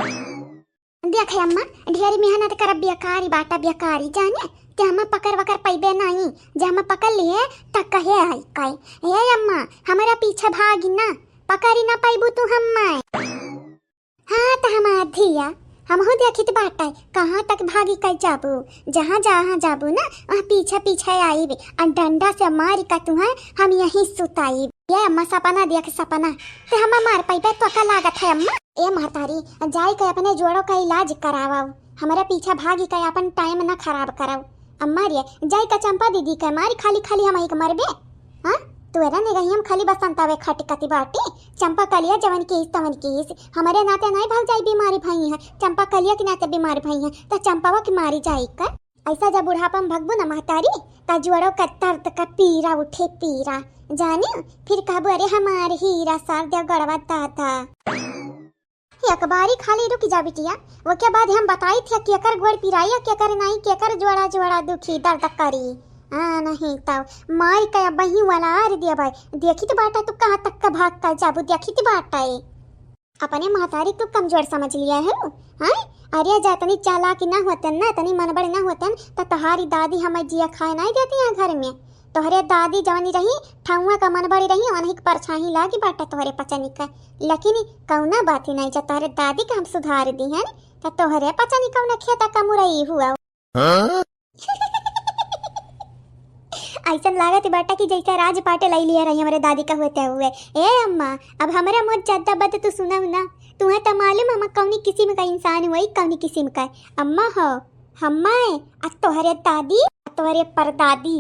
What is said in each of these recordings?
देखे अम्मा ढेरी मेहनत कर बेकारी बाटा बेकारी जाने ते हम पकड़ वकर पैबे नहीं जे हम पकड़ लिए त कहे आई काय हे अम्मा हमारा पीछे भागी ना पकड़ी ना पाइबू तू हम्मा। हाँ तो हम अधिया हम हो देखित बाटा कहाँ तक भागी कर जाबू जहाँ जहाँ जाबू ना वहाँ पीछे पीछे आई भी और डंडा से मारी का तुम्हें हम यहीं सुताई ये अम्मा सपना देख सपना ते हम मार पैबे तो का लागत है अम्मा। ए महतारी जाई के अपने जोड़ों का इलाज करावाओ हमारे पीछे भागी के अपन टाइम ना खराब कराओ अम्मा रे जाई का चंपा दीदी के मारी खाली खाली हम एक मरबे। हाँ तू एरा ने हम खाली बसंतावे खटकती बाटी चंपा कलिया जवन की तवन की हमारे नाते नहीं भाग जाई बीमारी भई है चंपा कलिया के नाते बीमारी भई है तो चंपावा की मारी जाई का ऐसा जब बुढ़ापा में भगबू ना महतारी ता जोड़ों का दर्द का पीरा उठे पीरा जाने फिर कहबू अरे हमारे हीरा सार दे गड़वा दादा एक बारी खाली रुक जा बिटिया वो के बाद हम बताई थे कि कर गोड़ पिराई के कर नहीं के कर जोड़ा जोड़ा दुखी दर्द करी नहीं तब मार का बही वाला आर दिया भाई देखी तो बाटा तू कहाँ तक का भाग का जाबू देखी तो बाटा है अपने महतारी तू कमजोर समझ लिया है हाँ अरे जा तनी चालाकी ना होतन ना तनी मनबड़ ना होतन तो तुम्हारी दादी हमें जिया खाए नहीं देती हैं घर में तोहरे दादी जवानी रही ठौआ का मन बड़ी रही अनहिक परछाई लागी बाटा तोहरे पचनी का लेकिन कौना बात ही नहीं जा तोहरे दादी का हम सुधार दी हैं तो तोहरे पचनी कौना खेता का मुरई हुआ ऐसा लागत बाटा की जैसा राज पाटे लाई लिया रही हमारे दादी का होते हुए। ए अम्मा अब हमारा मुझ ज्यादा बात तू सुना ना तुम्हें तो मालूम हम कौनी किस्म का इंसान हुई कौनी किस्म का अम्मा हो हम्मा तोहरे दादी तोहरे परदादी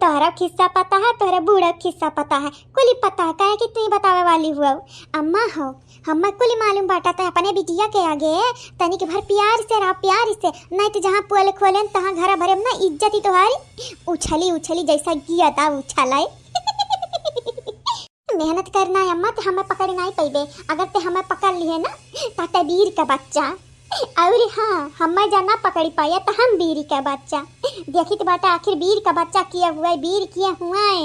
तोहरा किस्सा पता है तोहरा बूढ़ा किस्सा पता है कुली पता है कहे कि तू बतावे वाली हुआ अम्मा हो हम्मा कुली मालूम बाटा तो अपने बिटिया के आगे तनी के भर प्यार से रहा प्यार से नहीं तो जहाँ पोल खोले तहाँ घर भरे ना इज्जत ही तुम्हारी उछली उछली जैसा गिया था उछलाए मेहनत करना है अम्मा तो हमें पकड़ नहीं पैबे अगर ते हमें पकड़ लिए ना ताते वीर का बच्चा और हाँ हमें जाना पकड़ पाया तो हम वीर का बच्चा देखी तो बाटा आखिर वीर का बच्चा किया हुआ है वीर किया हुआ है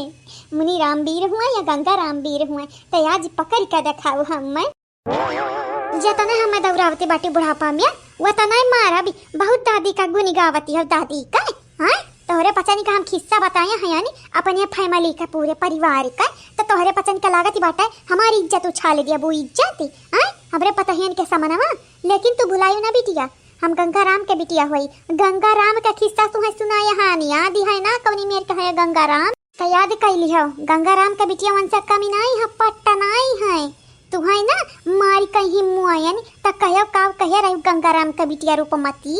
मुनि राम वीर हुआ या गंगा राम वीर हुआ तो आज पकड़ कर दिखाओ हमें जतना हमें दौरावती बाटी बुढ़ापा में वो तना मारा भी बहुत दादी का गुनी गावती है दादी का हाँ तोहरे पचनी का हम किस्सा बताए हैं यानी अपने फैमिली का पूरे परिवार का तो तोहरे पचनी का लागत ही बाटा है हमारी इज्जत उछाल दिया वो इज्जत हाँ हमरे पता है इनके समनवा लेकिन तू भुलायो ना बिटिया हम गंगा राम के बिटिया हुई गंगा राम का किस्सा तुम्हें सुनाया हानि याद है ना कौनी मेर कहे गंगा राम तो याद कैली हो गंगा राम का बिटिया वंश कमी नहीं है पट्टा नहीं है तू है ना मारी कहीं मुआयन तो कहो काव कहे रही गंगा राम का बिटिया रूपमती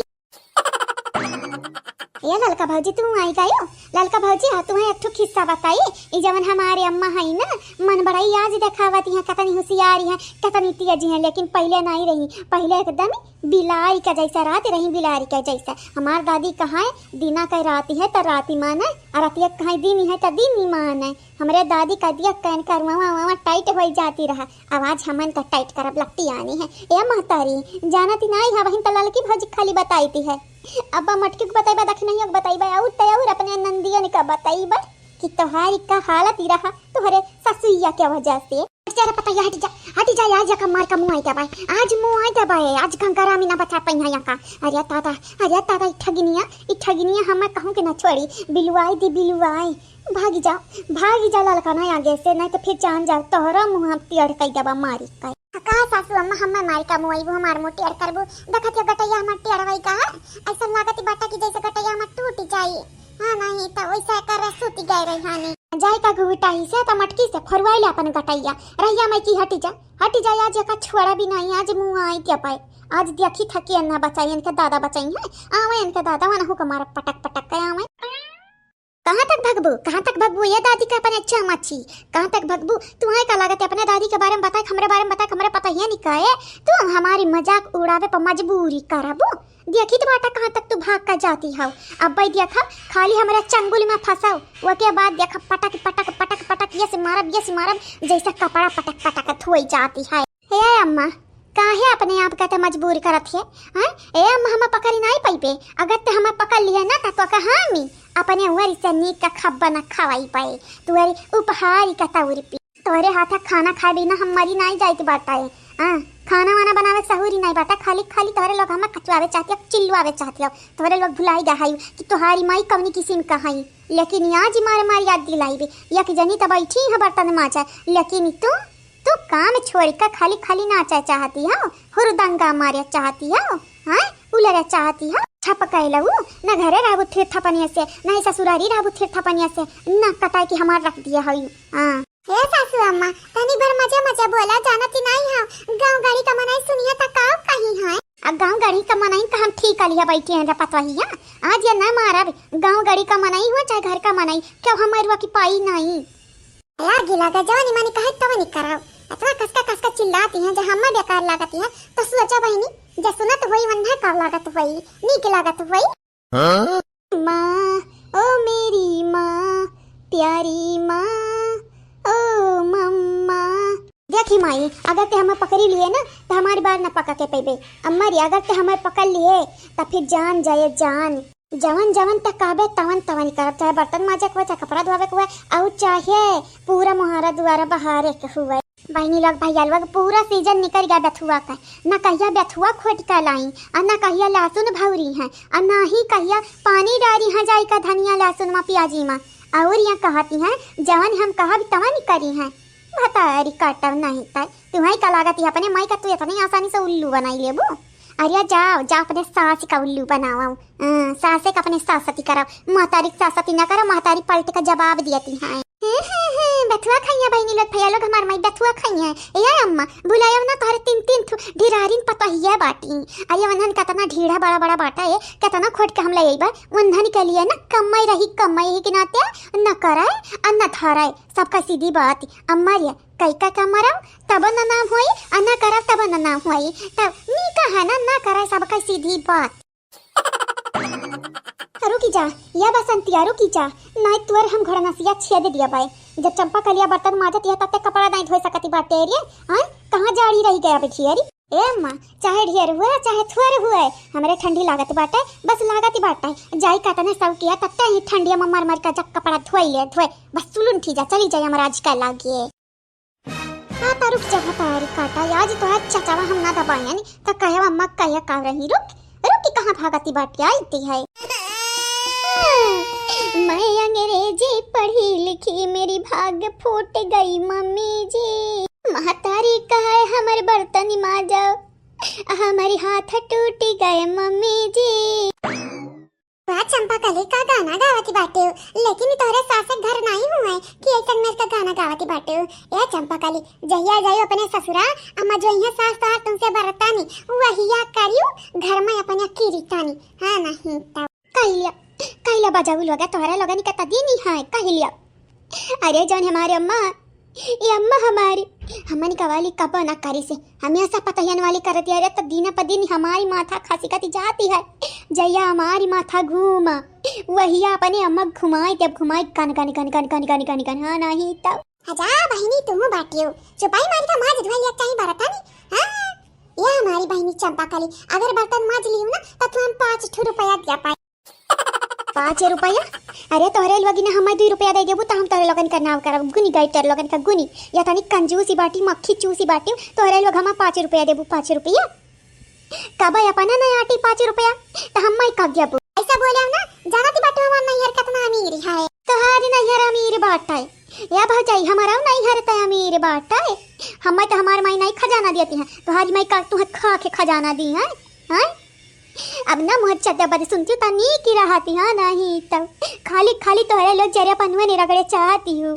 ये ललका भौजी तू आई गयो ललका भौजी हाँ तुम्हें एक ठो किस्सा बताई ये जवन हमारे अम्मा है ना मन बड़ाई आज दिखावती है कतनी होशियारी है कतनी तेज है लेकिन पहले नहीं रही पहले एकदम बिलाई का जैसा रात रही बिलारी का जैसा हमार दादी कहाँ है दिना का राती है तो राती मान है और रातिया कहाँ दिन है तो दिन ही मान है हमारे दादी का दिया कैन कर वहाँ टाइट हो जाती रहा आवाज हमन का टाइट करब लगती आनी है ए महतारी जानती नहीं है वहीं तो ललकी भौजी खाली बताई थी है अब मटकी को बताइबा दख नहीं बताइबा और अपने नंदियन का बताइबा कि तोहारी का हालत ही रहा तोहरे ससुइया के वजह से तेरे पता है हट जा आज का मार का मुंह आई दबाए आज मुंह आई दबाए आज गंगारा में ना बचा पाई है का अरे ताता ठगनिया हम कहूं के ना छोड़ी बिलुआई दी बिलुआई भागी जा ललका ना आगे से नहीं तो फिर जान जा तोहरा मुंह टेढ़ कई दबा मारी का का सासू अम्मा हमें मारी का मुंह वो हमार मुंह टेढ़ करबो देखत या गटैया हमर टेढ़ वई का ऐसा लागत बाटा की जैसे गटैया हमर टूट जाई हां नहीं तो वैसा कर सूती गई रही हानी जाई का घुटाई से त मटकी से फरवाइले अपन गटैया रहिया मैं की हट जा आज का छोड़ा भी नहीं आज मुंह आई क्या पाए आज देखी थकी अन्ना बचाई इनके दादा बचाई है आवे इनके दादा वना हो कमार पटक के आवे कहाँ तक भगबू ये दादी का अपने अच्छा मच्छी कहाँ तक भगबू तुम्हारे का लागत है अपने दादी के बारे में बता हमारे बारे में बता हमारे पता ही नहीं का है तू हमारी मजाक उड़ावे पर मजबूरी करबू देखी तो बाटा कहाँ तक तू भाग कर जाती हो अब भाई देखा खाली हमारा चंगुल में फंसाओ वो के बाद देखा पटक पटक पटक पटक ये से मारब जैसा कपड़ा पटक पटक धोई जाती है हे अम्मा काहे अपने आप का मजबूर करत है ए अम्मा हम पकड़ी नहीं पाइबे अगर ते हमें पकड़ लिए ना तो कहाँ मी अपने वरी से नीक का खब्बा न खवाई पाए तुअरी उपहारी का तौरी पी तोरे हाथ खाना खाए बिना हम मरी नहीं जाती बाटा है खाना वाना बनावे सहूरी नहीं बाटा, खाली खाली तोहरे लोग हम कचवावे चाहती हो, चिल्लवावे चाहती हो। तोहरे लोग भुलाई गई कि तुम्हारी माई कवनी किस्म का है, लेकिन आज मारे मार याद दिलाई बे या कि जनी तब बैठी है बर्तन माचा, लेकिन तू काम छोड़ कर खाली खाली नाचा चाहती हो, हुरदंगा मारे चाहती हो, हाँ उलरे चाहती हो। छप कैलू न घरे रहबू तीर्थ पनिया से, न ससुरारी रहबू तीर्थ पनिया से, न कटाई की हमार रख दिया है। हाँ हे सासू अम्मा तनी भर मजे मजे बोला, जानती नहीं हो गांव गाड़ी का मनाई सुनिया था का कहीं है। अब गांव गाड़ी का मनाई का हम ठीक कलिया बैठे हैं पतवाहिया, आज ये न मारा गांव गाड़ी का मनाई हुआ चाहे घर का मनाई, क्यों हमारे की पाई नहीं यार गिला का जवानी मानी कहे तब नहीं कराओ, इतना कसका चिल्लाती हैं जब हमें बेकार लागती है तो सोचा बहनी जब सुनत हुई वन्ना का लागत हुई नीक लागत हुई। माँ ओ मेरी माँ प्यारी माँ ओ मम्मा, देखी माई अगर ते हमें पकड़ी लिए ना तो हमारी बार न पका के पेबे, अम्मा री अगर ते हमें पकड़ लिए तो फिर जान जाए जान, जवन जवन तक कहबे तवन तवन करब, चाहे बर्तन माजे को चाहे कपड़ा धोवे को और चाहे पूरा मुहारा दुआरा बहारे के हुए। बहनी लोग भैया लोग पूरा सीजन निकल गया बेथुआ का, न कहिया बेथुआ खोट का लाई और न कहिया लहसुन भौरी है और न ही कहिया पानी डारी है जाई का धनिया लहसुन में प्याजी में, और यहाँ कहती हैं जवन हम कहब तवन करी हैं भतारी काटब नहीं तर तुम्हारी का लागत है अपने माई का, तू इतनी आसानी से उल्लू बनाई लेबू। अरे जाओ जाओ अपने सास का उल्लू बनाओ, सासे का अपने सासती कराओ, महतारी सासती ना करो, महतारी पलट का जवाब देती है। बथुआ खाइया बहनी लोग भैया लोग हमार माई बथुआ खाइया या अम्मा बुलाया ना तोहरे तीन तीन ढिरारिन पतहिया बाटी, अरे वंधन कतना ढीढ़ा बड़ा बड़ा बाटा है कतना खोट के हम ले बा वंधन के लिए ना कमाई रही कमाई के नाते न कराए और न धराए, सबका सीधी बात अम्मा रे कई का कमरम तब न नाम होई और न करा तब न नाम होई, तब नी कहा ना कराए सबका सीधी बात। रुकी जा या बसंतिया रुकी जा, नहीं तुअर हम घोड़ा नसिया छेद दिया बाई, जब चंपा कलिया बर्तन माजत या तब तक कपड़ा नहीं धोई सकती बाटे रे, हां कहां जाड़ी रही गया बेटी अरे ए अम्मा चाहे ढेर हुआ चाहे थोर हुआ हमरे ठंडी लागत बाटे, बस लागत ही बाटे जाई कतने सब किया तब ही ठंडिया में मर मर का जक कपड़ा धोई ले धोए बस सुलुन ठीक जा चली जाए हमरा आज का लागे। हां तारुक जगह तारी काटा आज तो आज चचावा हम ना दबाया नहीं तो कहे अम्मा कहे का रही रुक रुक की कहां भागती बाटी आईती है। मैं अंग्रेजी पढ़ी लिखी मेरी भाग फूट गई मम्मी जी, महतारी कहे हमारे बर्तन माजो हमारी हाथ टूट गए मम्मी जी। चंपा कली का गाना गावती बाटे लेकिन तोरे सासे घर नहीं हुए कि एक में का गाना गावती बाटे ए चंपा कली जहिया जायो अपने ससुरा अम्मा जो यहाँ सास सास तुमसे बरतानी वहिया करियो घर में अपने कीरीतानी हां नहीं तब कहलिया बजाऊ लोगा तोहरा लोगन का तदी नहीं है कहलिया। अरे जौन हमारे अम्मा ये अम्मा हमारी हमनी कवाली कब ना करी से हमें ऐसा पतयन वाली करती है तो दिन पर दिन हमारी माथा खासी खाती जाती है, जैया हमारी माथा घूमा वही अपने अम्मा घुमाई तब घुमाई कन कन कन कन कन कन कन कन हाँ नहीं तब हजा बहनी तुम बाटियो चुपाई मारी का माज धोई चाहिए बरता नहीं हां ये हमारी बहनी चंपा कली अगर बर्तन माज लियो ना तो तुम 5 रुपया दिया पाए 5 रुपया। अरे तोहरे लोगी ने हमें 2 रुपया दे देबू तो हम तोहरे लोगन का नाम करब गुनी गई तेरे लोगन का गुनी या तनी कंजूसी बाटी मक्खी चूसी बाटी तोहरे लोग हमें 5 रुपया देबू 5 रुपया कब अपना नहीं आटी 5 रुपया तो हम मैं कब देबू ऐसा बोले ना जानती बाटू हमार नहीं हर कितना अमीर है तोहारी नहीं हर अमीर बाटा है या भौजाई हमारा नहीं हर त अमीर बाटा है हमें तो हमार माई नहीं खजाना देती है तोहारी माई का तू खा के खजाना दी है हां अब ना मुझे चद्दा बद सुनती हूँ तनी की रहती हाँ नहीं तब खाली खाली तोहरे लोग जरे पनुए नहीं रगड़े चाहती हूँ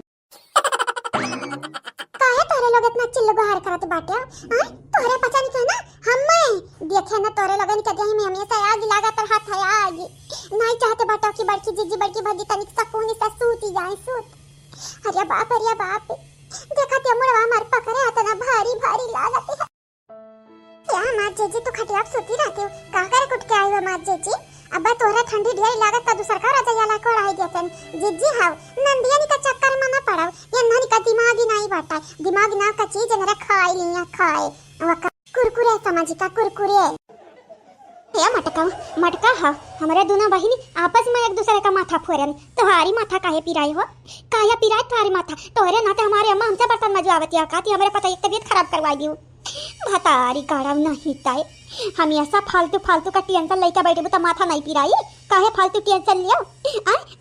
काहे तोहरे लोग इतना चिल्लो गुहार करत बाटे हां तोहरे पता नहीं क्या ना हमें देखे ना तोहरे लोगन के देह में हमेशा आग लागत हाथ है आग नहीं चाहते बाटा की बड़की जीजी बड़की भजी तनिक सकून से सूती जाए सूत अरे बाप देखा ते मुड़वा मार पकड़े आता ना भारी भारी लागत है क्या माँ जीजी तो खटिया पे सोती रहती हो का करे कुट के आई हो माँ जीजी अब तोहरा ठंडी ढेर लागत का दूसर का राजा याला को रही देतन जीजी हाव नंदियानी का चक्कर में ना पड़ाओ ये नन का दिमाग ही नहीं बाटा दिमाग ना का चीज नरे खाई लिया खाए वका कुरकुरे समझ का कुरकुरे ये मटका हा हमारे दोनों बहिनी आपस में एक दूसरे का माथा फोड़न तुम्हारी माथा काहे पिराई हो काहे पिराई तुम्हारी माथा तोहरे नाते हमारे अम्मा हमसे बर्तन मजवावती है काती हमारे पता एक तबीयत खराब करवा दी भतारी काढ़ा नहीं ताए हम ऐसा फालतू फालतू का टेंशन लेके बैठे तो माथा नहीं पिराई काहे फालतू टेंशन लियो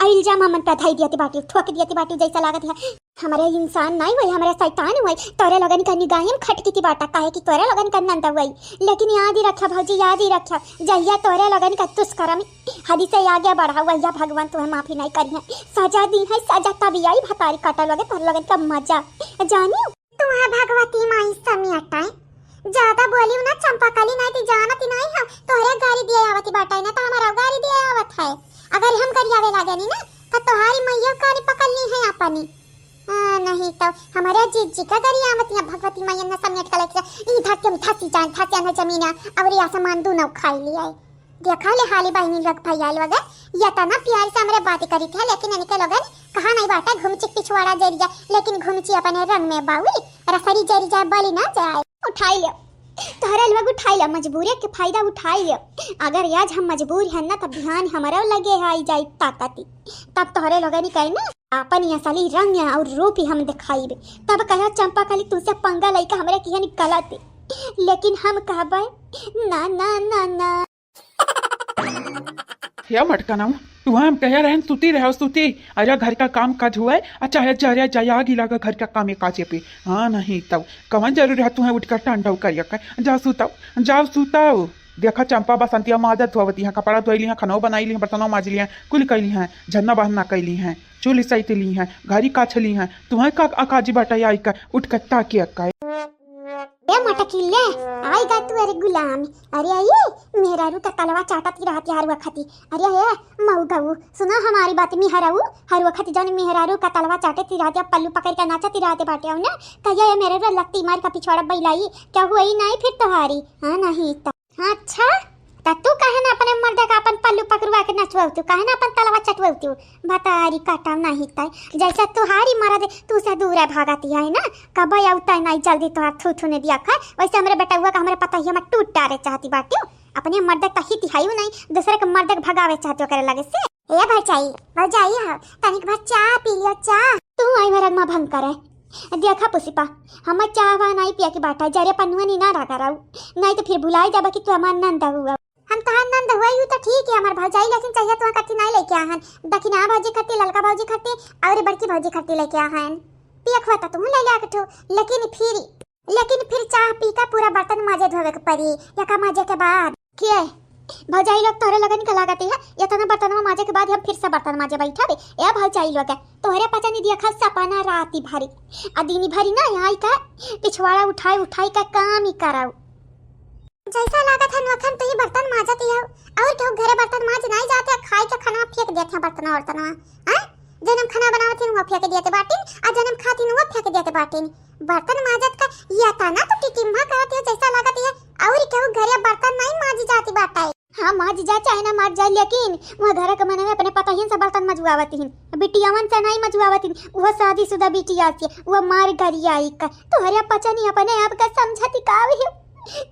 आ इल्जाम मन पे धाई दियती बाटी ठोक दियती बाटी जैसा लागत है हमारे इंसान नहीं हुई हमारे शैतान हुई तोरे लगन का निगाहें खटकी थी बाटा काहे कि तोरे लगन का नंदा हुई लेकिन याद ही रखा भौजी याद ही रखा जहिया तोरे लगन का दुष्कर्म हदी से आगे बढ़ा हुआ या भगवान तुम्हें माफी नहीं करी है सजा दी है सजा तभी आई भतारी काटा लगे तोरे लगन का मजा जानी तुम्हें भगवती माई समियाटा है ज्यादा बोली ना चंपाकली नहीं थी जानती नहीं हम तोहरे गाड़ी दिए आवती बाटा ना तो हमारा गाड़ी दिए आवत है अगर हम करिया वे लागे नी ना तो तुम्हारी मैया गाड़ी पकड़नी है अपनी नहीं तो हमारे जीजी का गाड़ी आवती है भगवती मैया ने समेट के लेके ई धक्के में धसी जान धसी ना जमीन और ये सामान दोनों खाई लिया है देखा ले हाली बहनी लोग भैया लोग या तना प्यार से हमरे बात करी थे लेकिन इनके लोग कहा नहीं बाटा घुमची पिछवाड़ा जरिया लेकिन घुमची अपने रंग में बाउली रसरी जरी जाए बली ना जाए उठाई लियो तोहरे लोग उठाई लिया मजबूरी के फायदा उठाई लियो अगर आज हम मजबूर हैं ना तब ध्यान हमारा लगे है आई जाए ताकती तब तोहरे लोग नहीं कहे ना अपन असली रंग और रूप ही हम दिखाई तब कहा चंपा कली तुझसे पंगा लइका हमरे की निकलते लेकिन हम कहबे ना ना ना ना या मटका ना तू हम कह रहे सुती रहे सुती अरे घर का काम काज हुआ है चाहे जरिया जयागी लगा घर का काम काजे पे हाँ नहीं तब कवन जरूर है तुम्हें उठकर टंडव कर जाओ सुताओ जाओ सुताओ देखा चंपा बसंतिया मादत धोवती है कपड़ा धोली है खाना बनाई ली है बर्तनों माज ली है कुल कैली हैं झन्ना बहना कैली हैं चूल्ही सहित ली हैं घरी काछली हैं तुम्हें का अकाजी बटाई आई का उठ कर ताकि अक्का बे मटकिल्ले आई गा तू अरे गुलाम अरे आइए मेरा रू का तलवा चाटती रहती हर वक्ती अरे हे मऊगाऊ सुनो हमारी बात में हर वक्त जन मेहरारू का तलवा चाटती रहती पल्लू पकड़ के नाचती रहते बाटे हो ना कहिए मेरे रू लगती मार का पिछवाड़ा बैलाई क्या हुआ ही नहीं फिर तुम्हारी हाँ नहीं तो अच्छा ता तू कहे ना अपने मर्द का अपन पल्लू पकड़वा के नचवाऊ तू कहे ना अपन तलवा चटवाऊ तू बतारी काटा नहीं तय जैसा तुहारी मर्द तू से दूर है भागती है ना कब आउता नहीं जल्दी तो थू थू ने दिया खा वैसे हमरे बेटा हुआ का हमरे पता ही हम टूट टारे चाहती बाटी अपने मर्द का ही तिहाई नहीं दूसरे के मर्द भगावे चाहते करे लगे से ए भरजाई हो तनिक भर चाय पी लियो चाय तू आई भरग में भंग करे देखा पुष्पा हम चाहवा नहीं पिया की बाटा जरे पनुआ नहीं ना रखा रहू नहीं तो फिर भुलाई जाबा कि तू हमार नंद हुआ हम तो नंद हुआ ही तो ठीक है हमार भौजाई लेकिन चाहिए तो कति नहीं लेके आहन दक्षिणा भौजी खत्ती ललका भौजी खत्ती और बड़की भौजी खत्ती लेके आहन पिया खवाता तुम ले ले के लेकिन फिर चाय पी का पूरा बर्तन माजे धोवे के पड़ी या का माजे के बाद के भौजाई लोग तोहरे लगन का लागती है या तना बर्तन में माजे के बाद हम फिर से बर्तन माजे बैठाबे ए भौजाई लोग तोहरे पता नहीं दिया खा सपना राती भरी अदीनी भरी ना आई का पिछवाड़ा उठाई का काम ही कराऊ जैसा लागत है नखन तो ही बर्तन माजती है और क्यों घरे बर्तन माज नहीं जाते खाई के खाना फेंक देते हैं बर्तन हां जन्म खाना बनावत हैं वो फेंक देते बाटिन आ जन्म खाती वो फेंक देते बाटिन बर्तन माजत का या तना तो टिटिम्मा करती है जैसा लागत है और क्यों घरे बर्तन नहीं माजी जाती बाटा हाँ माज जा चाहे ना माज जाए लेकिन वह घर के मन में अपने पता ही से बर्तन मजवावती हैं बिटियावन से नहीं मजवावती वो शादीशुदा बिटिया से वो मार गरी आई का तो हरे पचा नहीं अपने आप का समझती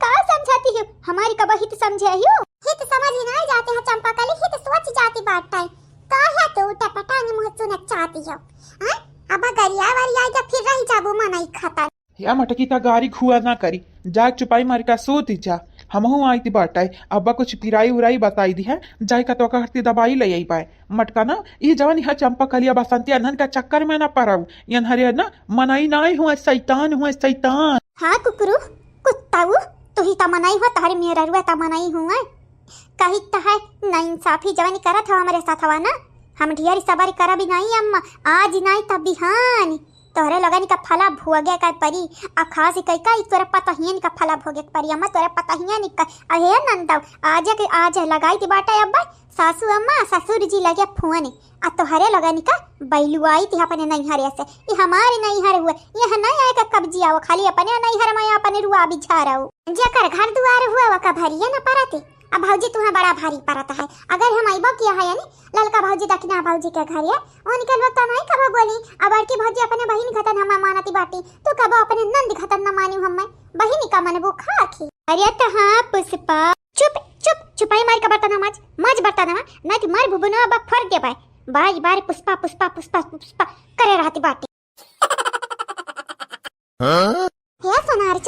का समझाती हो हमारी कब हित समझे हो हित समझ ही नहीं जाते हैं चंपा कली हित सोच जाती बात है काहे तो टपटानी मुंह सुन चाहती हो हां अब गरिया वाली आई तो फिर रही जाबू मनाई खाता या मटकी ता गारी खुआ ना करी जाग चुपाई मार का सोती जा हमहू आई थी बाटाई अब्बा कुछ पिराई उराई बताई दी है जाय का तो कहती दवाई ले आई पाए मटका ना ये जवानी है चंपा कलिया बसंती अनहन का चक्कर में ना पड़ाऊ यन हरे ना मनाई नहीं हुआ शैतान हां कुकरू कुत्ताऊ तो ही तमनाई हुआ तारे मेरा रुआ तमनाई हुआ कही तो है ना इंसाफी जवानी करत हो हमारे साथ हवा ना हम ढेरी सवारी करा भी नहीं अम्मा आज नहीं तब बिहान तोहरे लगानी का फला भोगे का परी आ खास कई का तोरा पता ही का फला भोगे का परी अम्मा तोरा पता ही नहीं का अहे नंदव आज लगाई थी बाटा अब्बा सासू अम्मा ससुर जी लगे फोन आ तोहरे लगानी का बैलू आई थी अपने नैहर से ये हमारे नैहर हुआ यह नहीं आए का कब्जी आओ खाली अपने नैहर में अपने रुआ बिछा रहो जेकर घर दुआर हुआ वा का भरिया न परते अब भौजी तुम्हें बड़ा भारी पड़ता है अगर हम आइबो किया है यानी ललका भौजी दक्षिणा भौजी के घर है उनके लोग तो नहीं कब बोली अब बड़की भौजी अपने बहन खतन हम मानती बाटी तो कब अपने नंद खतन न मानी हम बहन का मन वो खा खी अरे तो हाँ पुष्पा चुप चुप चुपाई मार का बर्तन मज बर्तन ना कि मार भुबनो अब फर दे पाए बार बार पुष्पा पुष्पा पुष्पा पुष्पा करे रहती बाटी हे सोनार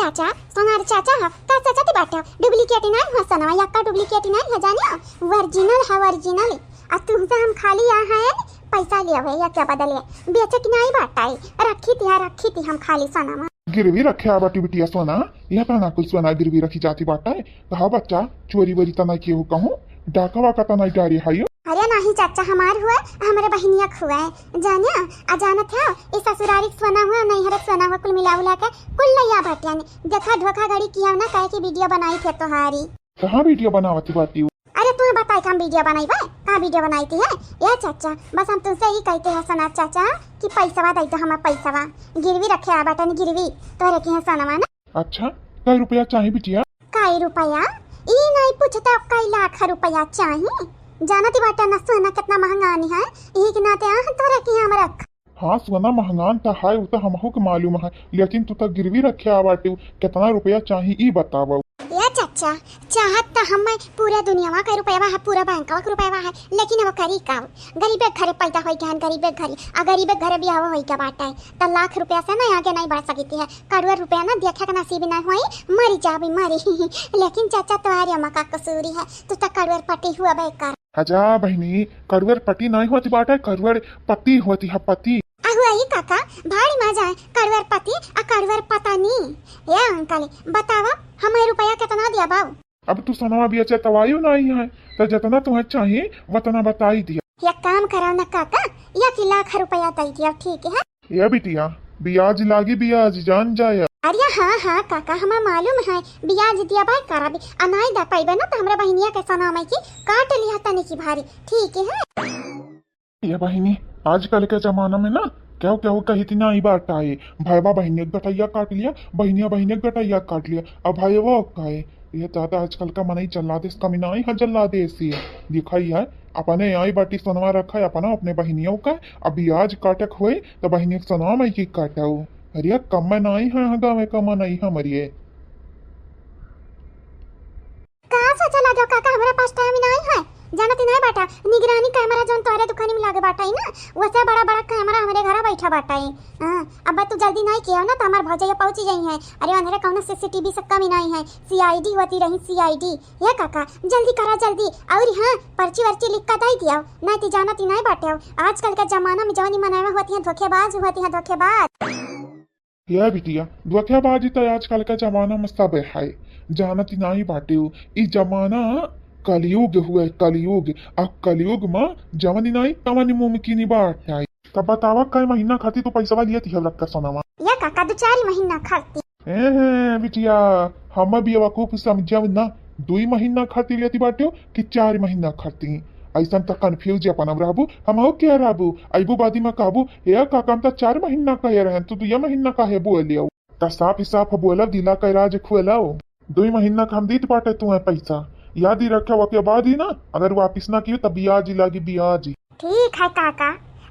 चाचा हा का चाचा बाटा डुप्लीकेट नाही हो सनवा यक्का डुप्लीकेट नाही है जानिया ओरिजिनल है ओरिजिनल आ तुमसे हम खाली यहाँ है पैसा लिया हुआ या क्या बदले बेचे कि नहीं बाटा रखी थी हम खाली सनवा गिरवी रखे बाटी बिटिया सोना यह कहना कुछ सोना गिरवी रखी जाती बाटा है कहा बच्चा चोरी वोरी तना के हो कहूँ डाका वाका तना डारी हाई अरे नहीं चाचा हमार हुआ हमारे बहनिया हुआ है जानिया अजानत है इस ससुरारी सोना हुआ नहीं हरे सोना हुआ कुल मिला उला के कुल नया बाटिया ने देखा धोखाधड़ी किया ना कहे की वीडियो बनाई थे तुम्हारी कहाँ वीडियो बनावती बाटी अरे तुम्हें बताई हम वीडियो बनाई बा कहाँ वीडियो बनाई थी है ये चाचा बस हम तुमसे ही कहते हैं सोना चाचा कि पैसा दे दो हमारा पैसा गिरवी रखे आ बटन गिरवी तोरे की है सोनवा ना अच्छा कई रुपया चाहिए बिटिया कई रुपया ई नहीं पूछता कई लाख रुपया चाहिए जानती बाटा ना सोना कितना महंगा नहीं है यही के नाते तोरे की हम रख हाँ सोना महंगान था है वो तो हमको के मालूम है लेकिन तू तो गिरवी रखे आ बाटी कितना रुपया चाहिए ई बतावा ये चाचा चाहत तो हम पूरा दुनिया का रुपया है पूरा बैंक का रुपया है लेकिन वो करी का गरीबे घरे पैदा हो गया गरीबे घरे आ गरीबे घरे भी आवा हो गया बाटा है तो लाख रुपया से ना आगे नहीं बढ़ सकती है करोड़ रुपया ना देखे का नसीब ना हुई मरी जाबी मरी लेकिन चाचा तुम्हारी अम्मा का कसूरी है तू तो करोड़ पटी हुआ बेकार हजा बहनी कड़वर पति नहीं होती बाटा कड़वर पति होती है पति अहुआई काका भारी मजा है कड़वर पति आ कड़वर पता नहीं ये अंकल बतावा हमें रुपया कितना दिया बाबू अब तू सनवा भी अच्छा तवायु नहीं है तो जितना तुम्हें चाहिए वतना बताई दिया ये काम कराओ ना काका या कि लाख रुपया दे दिया ठीक है ये बिटिया ब्याज लागी ब्याज जान जाया अरे हाँ काका हमें मालूम है ब्याज दिया भाई करा भी अनाई दा पाइबे ना तो हमरा बहनिया के सनामा की काट लिया तनी की भारी ठीक है ये बहनी आजकल के जमाना में ना क्या क्या कही थी ना ई बात आए भाईबा बहनी गटैया काट लिया बहनिया गटैया काट लिया अब भाई वो कहे ये दादा आजकल का मन ही चला दे इसका मिना ही जल्ला दे सी दिखाई है अपने आई बाटी सनवा रखा है अपना अपने बहनियों का अब ब्याज काटक हुए तो बहनी सनवा में की काटाऊ अरे कम नहीं है गाँव में कम नहीं है मरिए कहाँ से चला जाओ काका हमारे पास टाइम नहीं है जानती नहीं बाटा निगरानी कैमरा जोन तोरे दुकानी में लागे बाटा ही ना वैसे बड़ा कैमरा हमारे घर बैठा बाटा ही अब तू जल्दी नहीं किया ना तो हमारे भौजैया पहुंची गई है अरे अंधेरे कौन सीसीटीवी से कमी नहीं है सीआईडी होती रही सीआईडी ये काका जल्दी करा जल्दी और हाँ पर्ची वर्ची लिख कर दे दिया नहीं तो जानती नहीं बाटे आजकल के जमाना में जवानी मनावा होती है धोखेबाज होती है धोखेबाज या बिटिया धोखेबाजी तो आजकल का जमाना में सब है जानती नहीं बाटे ई जमाना कलयुग हुआ कलयुग अब कलयुग में जवानी नहीं तवानी मुमकिन बात आई तब बतावा कई महीना खाती तो पैसा लिया थी रख कर सोनावा ये काका 2-4 महीना खाती बिटिया हम भी वकूफ समझब ना 2 महीना खाती लेती बाटे कि 4 महीना खाती ऐसा तो कंफ्यूज अपन रहबू हम क्या रहबू अबू बादी में कहबू ये काका तो 4 महीना कहे रहे तो 2 महीना कहे बोलियो तो साफ हिसाब बोला दिला का राज खुलाओ 2 महीना का हम दीत बाटे तुम्हें पैसा याद ही रखा वो के बाद ही ना अगर वापिस ना कियो तब ब्याज लागी ब्याज ठीक है काका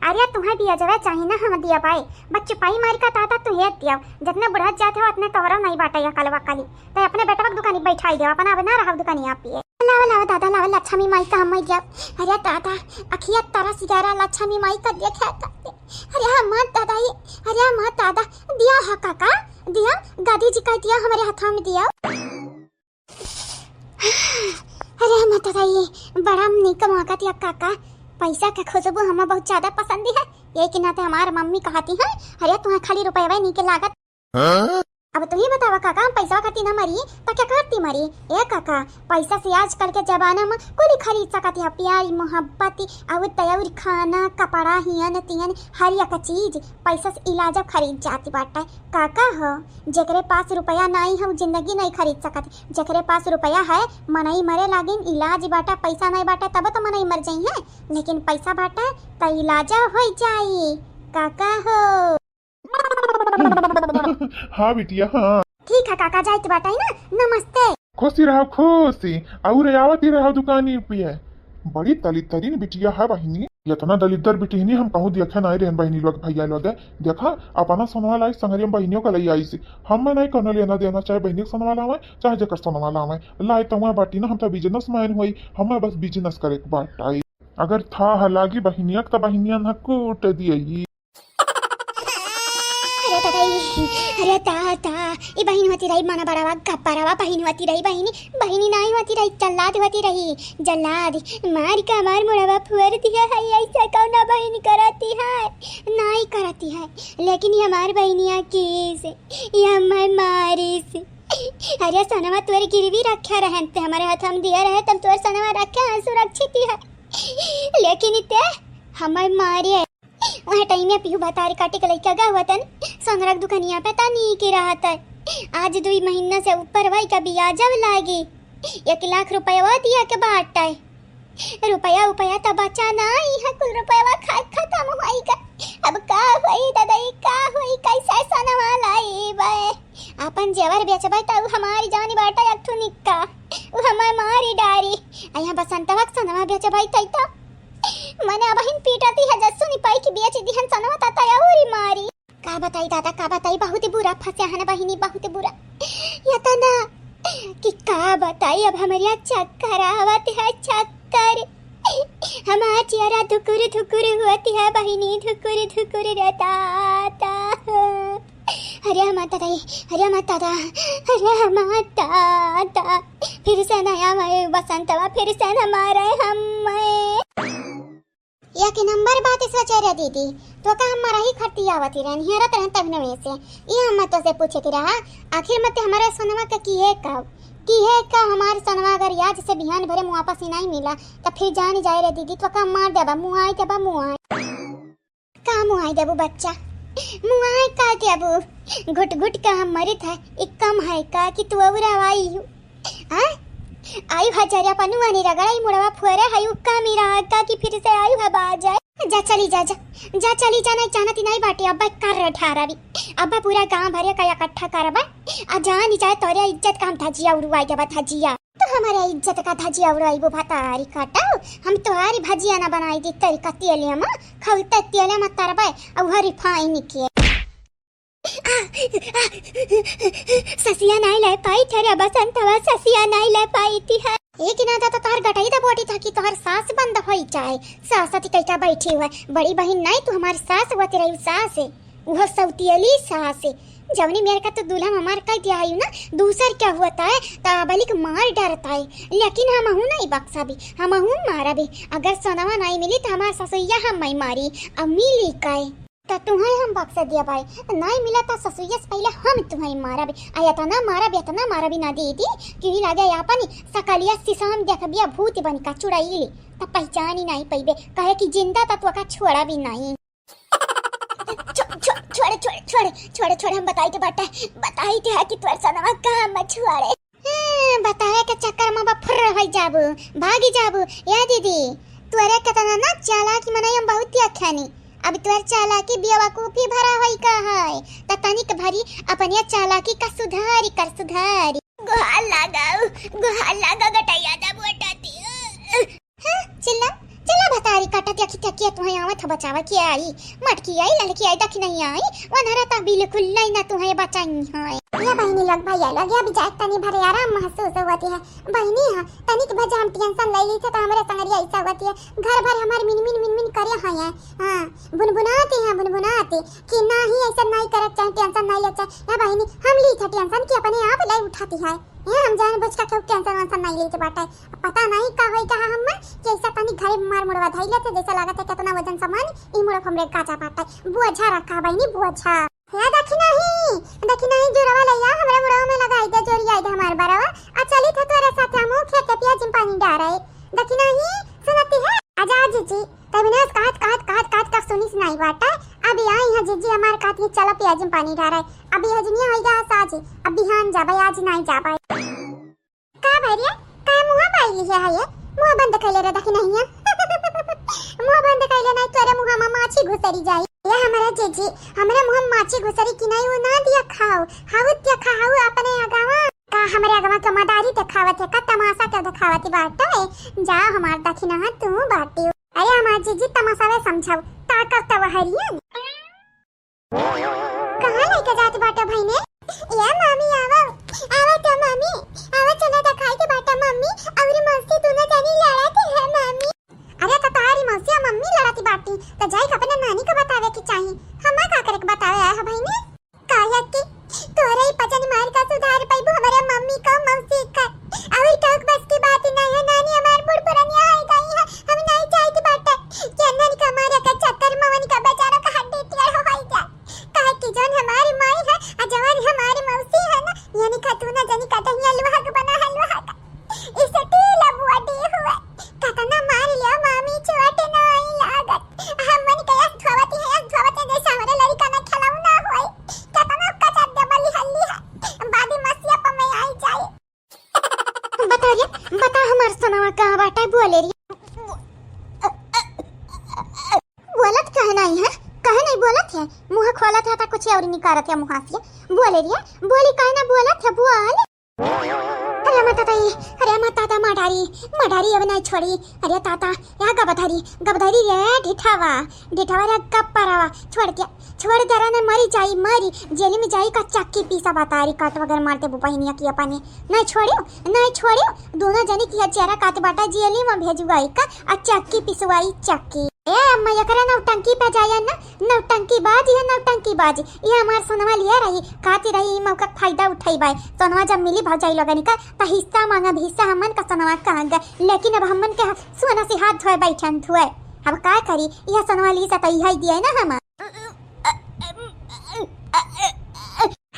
अरे तुम्हें दिया जावे चाहिए ना हम दिया पाए बच्चे पाई मारी का ताता तू हेत दिया जितने बुढ़ा जाते हो उतने तोहरा नहीं बाटा या कलवा काली तो अपने बेटा की दुकानी बैठाई दे अपना बना रहा दुकानी आप ही लावा दादा लावा लक्ष्मी माई का हम जब अरे दादा अखिया तारा सिगारा लक्ष्मी माई का देखा अरे हाँ मत दादा ये अरे मत दादा दिया हा काका दिया गादी जी का दिया हमारे हाथों में दिया अरे मत ये बड़ा निक मौका दिया काका पैसा का खुशबू हमें बहुत ज्यादा पसंद है यही के नाते हमारे मम्मी कहती है अरे तुम्हें खाली रुपये नहीं के लागत अब तुम ही बतावा काका हम पैसा खाती ना मरी तो क्या करती मरी ए काका पैसा से आजकल के जमाना में कोई खरीद सकती है प्यार मोहब्बत और तैयार खाना कपड़ा हियन तियन हर एक चीज पैसा से इलाज खरीद जाती बाटा काका हो जकरे पास रुपया नहीं है वो जिंदगी नहीं खरीद सकती जकरे पास रुपया है मनई मरे लागिन इलाज बाटा पैसा नहीं बाटा तब तो मनई मर जाई है लेकिन पैसा बाटा तो इलाज हो जाई काका हो हाँ बिटिया हाँ ठीक है काका जाइत बाटा है ना नमस्ते खुशी रहो खुशी और आवती रहो दुकानी पे बड़ी तरीन बिटिया है बहिनी इतना दलितर बिटिहनी हम कहूँ देखे नहीं रहन बहनी लोग भैया लोग देखा अपना सोनवा लाई संगरिया बहनियों का लाई आई सी हम नहीं करना लेना देना चाहे बहनी सोनवा लावे चाहे जकर सोनवा लावे लाई तो बाटी ना हम तो बिजनेस मैन हुई हमें बस बिजनेस करे के बाट आई अगर था हलागी बहनिया तो बहनिया न कूट दिए अरे दादा ई बहिनी होती रही मन बड़ावा गप्परावा बहिनी होती रही बहिनी नहीं होती रही जल्लाद होती रही जल्लाद मार का मार मुड़वा फुअर दिया है ऐसा कौन बहिनी करती है नहीं करती है लेकिन ये हमार बहनिया की से ये हमार मारी से अरे सनवा तोर गिरवी रखा रहन ते हमारे हाथ हम दिया रहे तब तोर सनवा रखा है सुरक्षित है लेकिन इते हमार मारी है वह टाइम में पीहू बतारी काटे के लइका गा वतन सोनरक दुकानिया पे तानी के रहत है आज 2 महीना से ऊपर भाई का ब्याज लागी 1 लाख रुपया दिया के बाटा है रुपया तब बचा नहीं है कुल रुपया खत्म होई का अब का होई दादा का होई कैसे सनवा लाई बे अपन जेवर बेचबै त हमारी जानी बाटा एक ठो निक्का उ हमार मारी डारी आया बसंतवा सनवा बेचबै तई त मने बहन पीटती है जस्सु नि पाई की बेच दिहन सनवा ताता औरी मारी का बताई दादा का बताई बहुत बुरा फंसे हन बहिनी बहुत बुरा या त ना कि का बताई अब हमारी चक्कर आवत है चक्कर हमारा चेहरा धुकुर धुकुर होती है बहिनी धुकुर रहता अरे माता फिर से नया बसंतवा फिर से हमारे हम एक नंबर बात इस वचेरे दीदी तो का हमारा ही खर्ती आवती रहन हेरत रहन तब नवे से ये हम तो से पूछे कि रहा आखिर मत हमारा सोनवा का की है का हमारे सनवा अगर याद से बिहान भरे मुँह वापस नहीं मिला तो फिर जान जाए रे दीदी तो का मार देबा मुआई का मुआई देबू बच्चा मुआई का देबू घुट घुट का हम मरे था एक कम है का कि तू अवरा आई हूँ आयु हजारिया पनुआ नहीं रगड़ाई मुड़वा फुरे हयु का मेरा का कि फिर से आयु है बाज जा चली जा नहीं जानती नहीं बाटी अब्बा कर ठारा भी अब्बा पूरा गांव भरे का इकट्ठा करबा आ जान जाए तोरे इज्जत काम धजिया उड़वाई के धजिया तो हमारे इज्जत का धजिया उड़वाई वो भातारी काटाओ हम तोहारी भजिया ना बनाई दी तरीका तेलिया में खौलते तेलिया में तरबे और हरी फाइन के ससिया नहीं ले पाई तेरे बसंतवा ससिया नहीं ले पाई थी है एक ना तो तोहर गटाई दा बोटी था कि तोहर सास बंद होई चाहे सास अति कैसा बैठी हुआ बड़ी बहन नहीं तू हमारी सास हुआ तेरी सास है वो सौतियली सास है जवनी मेरे का तो दूल्हा हमार कह दिया है ना दूसर क्या हुआ है ताबलिक मार डरता है लेकिन हम हूँ नहीं बक्सा भी हम हूँ मारा भी अगर सोनवा नहीं मिली तो हमार ससुइया हम नहीं मारी अब मिली काए तो तुम्हें हम बक्सा दिया भाई नहीं मिला तो ससुइया से पहले हम तुम्हें मारा भी आया था ना मारा भी ना दीदी कि लगे अपन सकलिया सिसाम देख बिया भूत बन का चुड़ाई तो पहचान ही नहीं पैबे कहे कि जिंदा तत्व का छोड़ा भी नहीं छोड़े हम बताई के है कि तोर सनवा कहां मछुआरे बताए के चक्कर में फुर हो जाबू भागी जाबू या दीदी तोरे कतना ना चालाकी मनाई हम बहुत अखानी अब तोर चालाकी बेवकूफी भरा होई का है त तनिक भरी अपन ये चालाकी का सुधारी गोहाल लगा गटैया दा बोटाती चिल्ला भतारी काटत या तुम्हें आवत बचावा की आई मटकी आई लड़की आई दखी नहीं आई वनहरा ता बिल्कुल नहीं ना तुम्हें बचाई है ये बहनी लग भैया लगे अभी जात तनी भरे आराम महसूस होती है बहनी हां तनिक भजा हम टेंशन ले ली थे तो हमरे संगरिया ऐसा होती है घर भर हमार मिन करे है हां बुनबुनाते कि नहीं ऐसा नहीं करत चाहे टेंशन नहीं ले चाहे या बहनी हम ली था टेंशन कि अपने आप ले उठाती है ये हम जान बुझ का क्यों टेंशन नहीं लेते बाटा पता नहीं का होई कहा हम कैसा तनी घरे मार मुड़वा धइले थे जैसा लागत है कितना वजन सामान ई मुड़वा हमरे काचा पाटा बुझा रखा बहनी बुझा या देखी नहीं जोरवा लैया हमरे मुड़वा में लगाई दे जोरी आई दे हमार बरवा आ चली था तोरे साथ हम खेत के प्याज में पानी डाल रहे देखी नहीं सुनती है आजा जीजी तबने काट का सुनिस नहीं बाटा अभी आई है जीजी हमार काट के चला प्याज में पानी डाल रहे अभी हजनी होइगा साज अब बिहान जाबे आज नहीं जाबे का भैया का मुंह पाई है ये मुंह बंद कैले रे देखी नहीं है मुंह बंद कैले नहीं तोरे मुंह में माछी घुसरी जाई ये हमारा जीजी हमारे मुंह में माछी घुसरी कि नहीं वो ना दिया खाओ हाउत क्या खाओ अपने अगवा का हमारे अगवा का मदारी ते खावत है का तमाशा के दिखावती बात है जा हमार दखिना है तू बाटी अरे हमार जीजी तमाशा वे समझाओ ताकत वहरिया कहां लेके जात बाटा भाई ने या मामी आवा तो मामी आवा चला दिखाई के बाटा मम्मी और मौसी दोनों जानी लड़ाती है मामी अरे तो तारी मौसी और मम्मी लड़ाती बाटी तो जाई अपने नानी को बतावे कि चाहिए हमा का करे बतावे है भाई ने काया कि तोरे ही पचन बता रे, बता हमार सनवा कहाँ बाटा बोले रे। बोलत कहे नहीं है, कहे नहीं बोलत है, मुँह खोलत है तो कुछ और निकारत है मुँह से। बोले रे, बोली कहे ना बोलत है बोल। अरे माता ताई, अरे माता ताता मडारी अब नहीं छोड़ी। अरे ताता या गबधारी रे ढिठावा रे गप्परावा छोड़ दे ने मरी जेली में जाई का चक्की पीसा बतारी काट वगैरह मारते बुपाहिनिया की अपने नहीं छोड़ियो दोनों जनी की चेहरा काट बाटा जेली में भेजुआई का आ चक्की पिसवाई चक्की। ए अम्मा यकरा नौटंकी पे जाया ना, नौटंकी बाज ये हमार सोनवा लिए रही खाती रही मौका फायदा उठाई बाय। सोनवा जब मिली भौजाई लगनी का त हिस्सा मांगा हिस्सा हमन का सोनवा कहां गए, लेकिन अब हमन के सोना से हाथ धोए बैठन धोए। अब का करी यह सोनवा ली सा तई है दिए ना हम।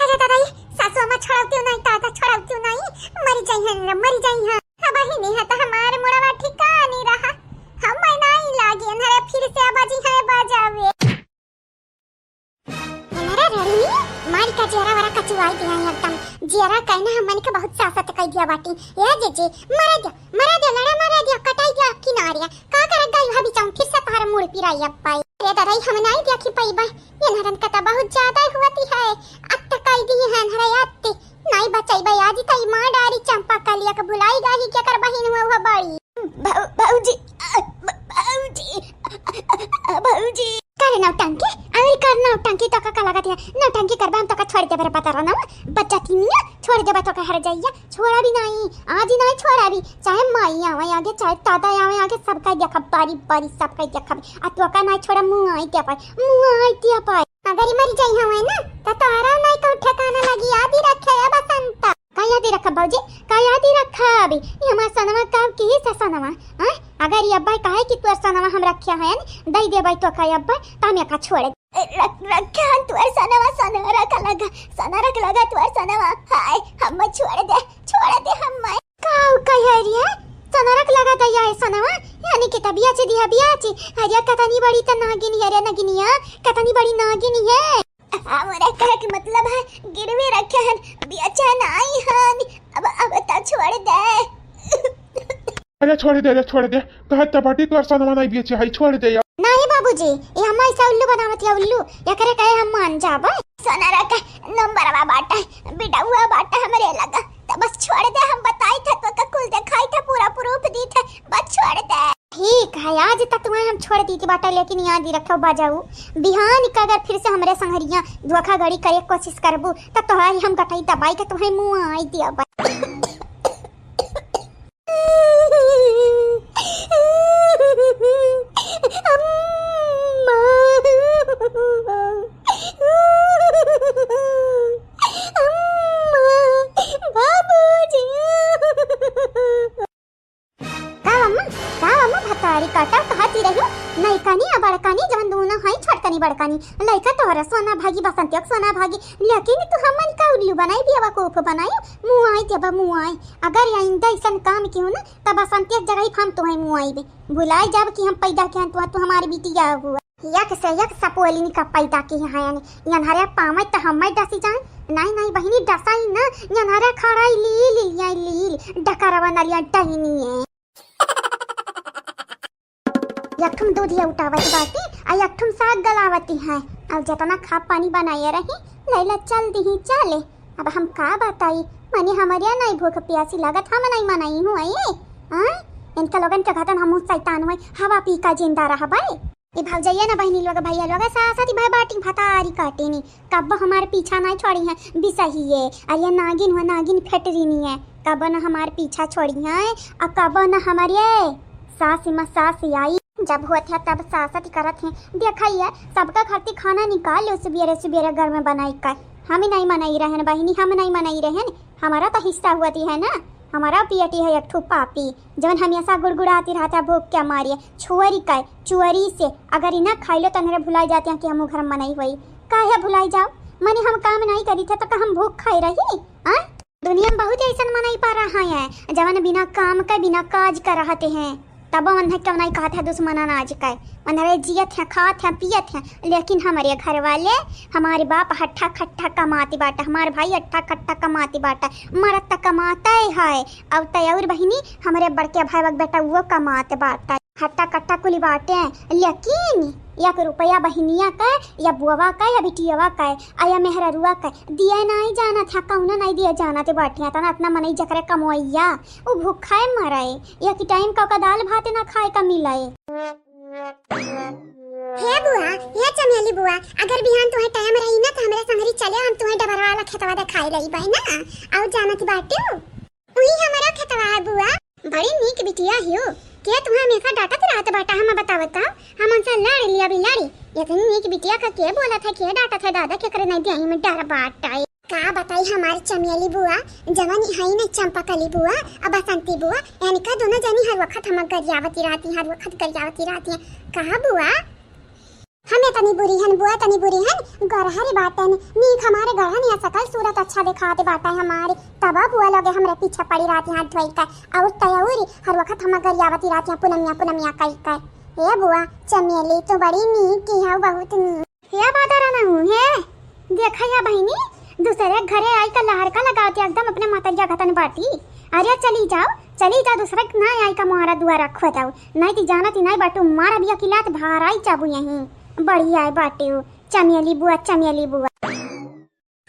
अरे दादा सासू अम्मा छोड़ाती नहीं, ताता छोड़ाती नहीं, मर जाई है अब ही नहीं है तो हमार मोड़वा ठिकानी रहा। हम नहीं लागे हमारे फिर से आबाजी है बाजावे हमारा रड़ी मार का जेरा वाला कचवाई दिया एकदम जेरा कहना हमन के बहुत सासत कह दिया बाटी। ए जेजे मरा दिया कटाई दिया किनारे का कर गई भाभी चाऊ फिर से तार मुड़ पिराई अब पाई। ए दादा हम नहीं देखी पाईबा ये नरन का तो बहुत ज्यादा होती है। अत्त कह दी है हरे अत्ते नहीं बचाई बा आज तई मां डारी चंपा कालिया के भुलाई गाही के कर बहिन हुआ बड़ी भाऊजी करे नौटंकी तो का लगत है नौटंकी करबा हम तो का छोड़ दे बर पता रहा ना बच्चा तीनिया छोड़ दे तो का हर जाइया छोड़ा भी नहीं आज ही नहीं छोड़ा भी चाहे माई आवे आगे चाहे दादा आवे आगे सबका देखा बारी सबका देखा आ तो का नहीं छोड़ा मुंह आई ते पाए अगर मर जाई हवे ना तो तारा नहीं को ठिकाना लगी याद ही रखे है बसंत का याद ही रखा बाबूजी का याद ही रखा अभी ये हमारा सनवा का की है सनवा हां अगर ये अब्बा कहे कि तोर सनवा हम रखया है दई दे भाई तो का अब्बा तामे का छोड़ रखा तोर सनवा रख लगा तोर सनवा हाय हम छोड़ दे हम काऊ कह रिया सना रख लगा दया है सनवा यानी कि तबिया से दिया बिया से हरिया कतनी बड़ी त नागिनी हरिया नगिनिया कतनी बड़ी नागिनी है हमारा कहे के मतलब है गिरवे रखे हैं बियाचा नहीं हन अब ता छोड़ दे। अरे छोड़ दे कहा तबाटी तो सनवा नहीं बेचे है छोड़ दे नहीं बाबूजी ये हम ऐसा उल्लू बनावत है उल्लू या करे कहे हम मान जाबे सोना रखा नंबरवा बाटा बेटा हुआ बाटा हमरे लगा तो बस छोड़ दे हम बताई था तो का कुल दिखाई था पूरा प्रूफ दी था बस छोड़ दे। ठीक है आज तक तुम्हें हम छोड़ दी थी बाटा लेकिन याद ही रखो बाजाऊ बिहान का अगर फिर से हमरे संगरिया धोखाधड़ी करे कोशिश करबू तब तोहारी हम गटाई दबाई के तुम्हें मुंह आई दिया बड़कानी लइका तोहरा सोना भागी बसंतियक सोना भागी लेकिन तू हमन का उल्लू बनाई बियावा कोफ बनाई मुंह आई तेबा मुंह आई अगर आइंदा ऐसन काम क्यों ना तब बसंतियक जगह हम तो है मुंह आई बे भुलाई जब कि हम पैदा के तो हमारी बिटिया हुआ यक सपोलिनी का पैदा के है यानी यनहरे पावे त हम डसी जाए नहीं बहिनी डसाई ना यनहरे खड़ाई लील डकरवा नलिया टहनी है यकठुम दूधिया उठावत बाटी आ यकठुम साग गलावती है अब जतना खा पानी बनाए रही लैला चल दी चले। अब हम का बताई माने हमारे नहीं भूख प्यासी लागत हम नहीं मनाई हूँ ये हां इनका लोगन के घतन हम शैतान हुए हवा पी का जिंदा रहा भाई ये भाग जाइए ना बहनी लोग भैया लोग साथी भाई बाटी भतारी काटे नहीं कब हमारे पीछा नहीं छोड़ी है बिसही है अरे नागिन हुआ नागिन फटरी नहीं है कब न हमारे पीछा छोड़ी है और कब न हमारे सास आई जब होत है तब सासत करत है देखिए सबका खातिर खाना निकाल सुबेरे घर में बनाई कर हम ही नहीं मनाई रहन बहनी हम नहीं मनाई रहन हमारा तो हिस्सा हुआती है ना हमारा पियटी है एक ठू पापी जब हम ऐसा गुड़गुड़ाती रहता भूख क्या मारिए चुअरी से अगर इन्हें खाई लो तो मेरे भुलाई जाते हैं कि हम घर में मनाई हुई काहे भुलाई जाओ मने हम काम नहीं करी थे तो हम भूख खाई रही हाँ दुनिया में बहुत ऐसा मनाई पा रहा है जवन बिना काम का बिना काज कर रहते हैं तब मन क्यों नहीं कहत है दुश्मन अनाज का मन जियत है खात है पियत है। लेकिन हमारे घर वाले हमारे बाप हट्ठा खट्ठा कमाती बाटा, हमारे भाई अट्ठा खट्ठा कमाती बाटा, मरद तक कमाता है। अब तय बहिनी हमारे बड़के भाई वक बेटा वो कमाते बाटा, हट्टा कट्टा कुली बाटे। लेकिन 1 रुपया बहिनिया का या बुआ का या बिटियावा का या मेहरुआ का दिया नहीं जाना था, कौना नहीं दिया जाना थे बाटिया तना अपना मनई जकरे कमोइया वो भूखा मराए या कि टाइम का दाल भात ना खाए का मिलाए। हे बुआ, हे चमेली बुआ, अगर बिहान तुम्हें टाइम रही ना तो हमारे संगरी चले, हम तुम्हें डबरा वाला खेतवा दिखाई रही बाई ना आओ जाना थी बाटे वही हमारा खेतवा है बुआ। बड़ी नीक बिटिया हियो के तुम्हें हमेशा डांटत रहत बाटा, हम बतावत हम उनसे लड़ लिया भी लड़ी। ये तो नीक बिटिया का के बोला था के डांटा था दादा के करे नहीं दिया में डर बाटा का बताई हमारी चमेली बुआ जवानी है नहीं चंपकली बुआ अब बसंती बुआ यानी का दोनों जनी हर वक्त हम गरियावती रहती, हर वक्त गरियावती रहती है। कहा बुआ हमें तनी बुरी हन बुआ, तनी बुरी हन गरहरी बाटन नीक हमारे गढ़न या सकल सूरत अच्छा दिखाते बाटा हमारे तबा बुआ लगे हमरे पीछे पड़ी रहती हाथ धोई का और तयौरी हर वक्त हम गरियावती रहती है पुनमिया पुनमिया कई का। हे बुआ चमेली तो बड़ी नीक की है, बहुत नीक हे बादरा ना हूं हे देखा या बहिनी दूसरे घरे आई का लहर का लगाती एकदम अपने माता जगतन बाटी। अरे चली जाओ दूसरे ना आई का मोहरा दुआरा खो जाओ नहीं तो जाना थी नहीं बाटू मारा भी अकेलात भाराई चाबू यहीं बढ़िया है बाटे चमेली बुआ।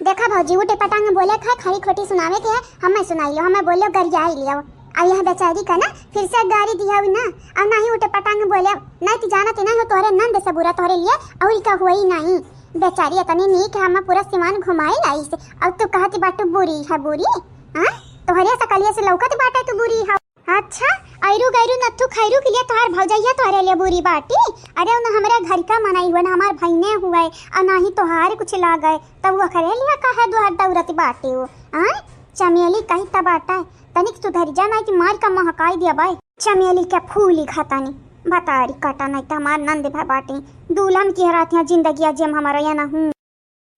देखा भौजी उठे पटांग बोले खा खरी खोटी सुनावे के हमें सुनाई लो, हमें बोलो गरिया ही लियो। अब यह बेचारी का ना फिर से गाड़ी दिया ना अब नहीं उठे पटांग बोले नहीं तो जाना थी ना हो तोहरे नंद से बुरा तोहरे लिए और का हुआ ही नहीं बेचारी इतनी नीक है, हम पूरा सीमान घुमाई लाई से। अब तू कहती बाटू बुरी है बुरी हां तोहरे सकलिए से लौकत बाटे तू बुरी है। अच्छा आयरू गैरू नथु खैरू के लिए तोहार भौजैया तोहरे लिए बुरी बाटी। अरे उन हमारे घर का मनाई हुआ ना हमार भाईने हुआ है और ना ही तोहार कुछ ला गए तब वो करे लिया कहा दुआर दौरती बाटी हो हां चमेली कही तब बाटा तनिक सुधर जा नहीं कि मार का महकाई दिया भाई चमेली के फूल ही खाता नहीं बतारी काटा नहीं तो हमार नंद भाई बाटी दूल्हन की हरातियां जिंदगी जेम हमारा या ना हूं।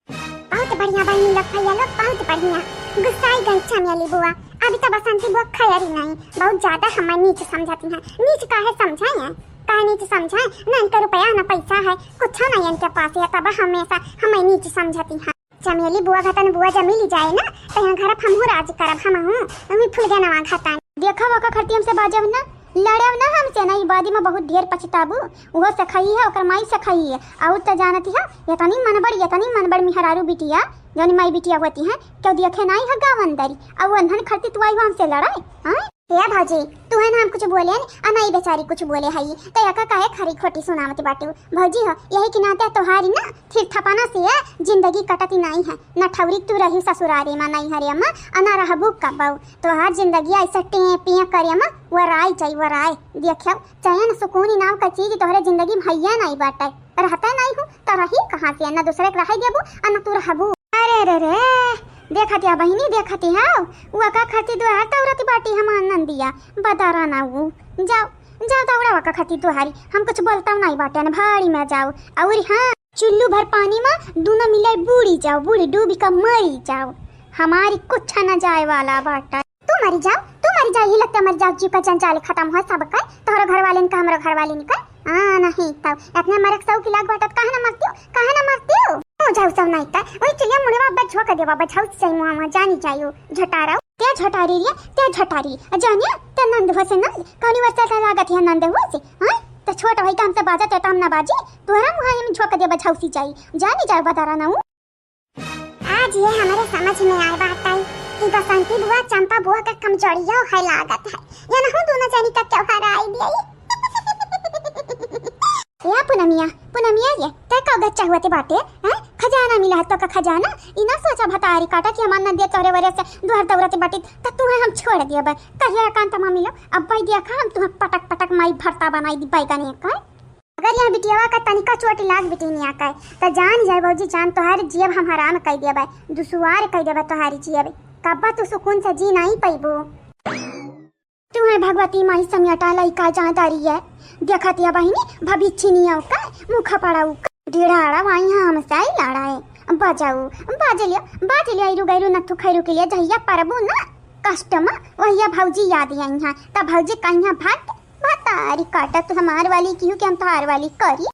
बहुत बढ़िया बहनी लोग भैया लोग बहुत बढ़िया गुस्साई गई चमेली बुआ। अभी तो बसंती बुआ खैरी नहीं बहुत ज्यादा हमें नीच समझाती हैं। नीच काहे समझाए काहे नीच समझाए ना इनका रुपया ना पैसा है कुछ नहीं इनके पास है तब हमेशा हमें नीच समझाती हैं। चमेली बुआ घटन बुआ जमीली जाए ना तो यहाँ घर हम राज करब हम हूँ हमें फूल गया नवा खाता देखा वका खरती हमसे बाजब ना लड़ब ना हमसे नहीं बादी में बहुत ढेर पछताबू वो सखाई है ओकर माई सखाई है और तो जानती है ये तनी मनबड़ मिहरारू बिटिया जौन माई बिटिया होती है क्यों देखे नहीं है गावंदरी अब वो अंधन खरती तू आई हमसे लड़ाई हां या भाजी तू है ना हम कुछ बोले आ नहीं बेचारी कुछ बोले है तो या काहे खरी खोटी सुनावती बाटू भौजी हो यही कि नाते तोहारी ना फिर थपाना से जिंदगी कटती नहीं है न ठौरी तू रही ससुरारी में नहीं हरे अम्मा अना रहबू कबाऊ तोहार जिंदगी ऐसा टें पिया करे अम्मा वराई चाहिए वराई देखो चैन सुकून नाम का चीज तोहरे जिंदगी भैया नहीं बाटे रहता नहीं हूँ तो रही कहाँ से न दूसरे के रही देबू न तू रहबू। अरे रे रे देखती बहिनी देखती है वो का खाती दुआर तौरती बाटी हम नंदिया बदारा ना वो जाओ दौड़ा वका खाती तुहारी हम कुछ बोलता नहीं बाटे न भाड़ी में जाओ और हाँ चुल्लू भर पानी में दोनों मिले बूढ़ी जाओ बूढ़ी डूबी का मरी जाओ हमारी कुछ न जाए वाला बाटा तू मरी जाओ ही लगता मर जाओ जीव का जंजाल खत्म हो सब का तोहरा घर वाले का हमारा घर वाले निकल नहीं तब अपने मरक सौ की लाग बाटत काहे न मरती हो हो जाओ सब नहीं ता ओए चलिए मुड़वा बच्चवा का देवा बचाओ सही मुआ जानी चाहिए झटारा ते झटारी जानिया ते नंद हो से नंद कौनी वर्षा का लागत है नंद हो से हां तो छोटा भाई का हमसे बाजा ते हम ना बाजी तोहरा मुहा में झोक दे बचाओ सी चाहिए जानी जाओ बदारा ना आज ये हमारे समझ में आए बात आई कि बसंती बुआ चंपा बुआ का कमजोरिया है लागत है या ना हम दोनों जानी का त्योहार आई दिया या पुनमिया ये ते का गच्चा हुआ ते बाटे हैं खजाना मिला तो का खजाना इना सोचा भतारी काटा कि हम न दे तोरे वरे से दुहर दौरते बाटे त तू हम छोड़ दिया बा कहिया कांत मा मिलो अब भाई दिया हम तुम्हें पटक माई भरता बनाई दी बैगन का अगर यहाँ बिटियावा का तनिका चोट लाग बिटिनिया का त जान जाए भौजी जान तोहार जीव हम हराम कह दिया बा दुसुआर कह देबा तोहारी जीव कब्बा तू सुकून से जी नहीं पैबो तुम्हें भगवती माई समियाटा लइका जादारी है देखतिया बहिनी भविष्यनिया का मुख पड़ाऊ डेढ़ाड़ा वहीं हम से लड़ाए बाज लिया इरु गैरु नथु खैरु के लिए जहिया परबू ना कष्टमा वहिया भौजी याद है यहाँ तब भौजी कहिया भात तारी काटा तो हमार वाली क्यों कि हम तार वाली करी।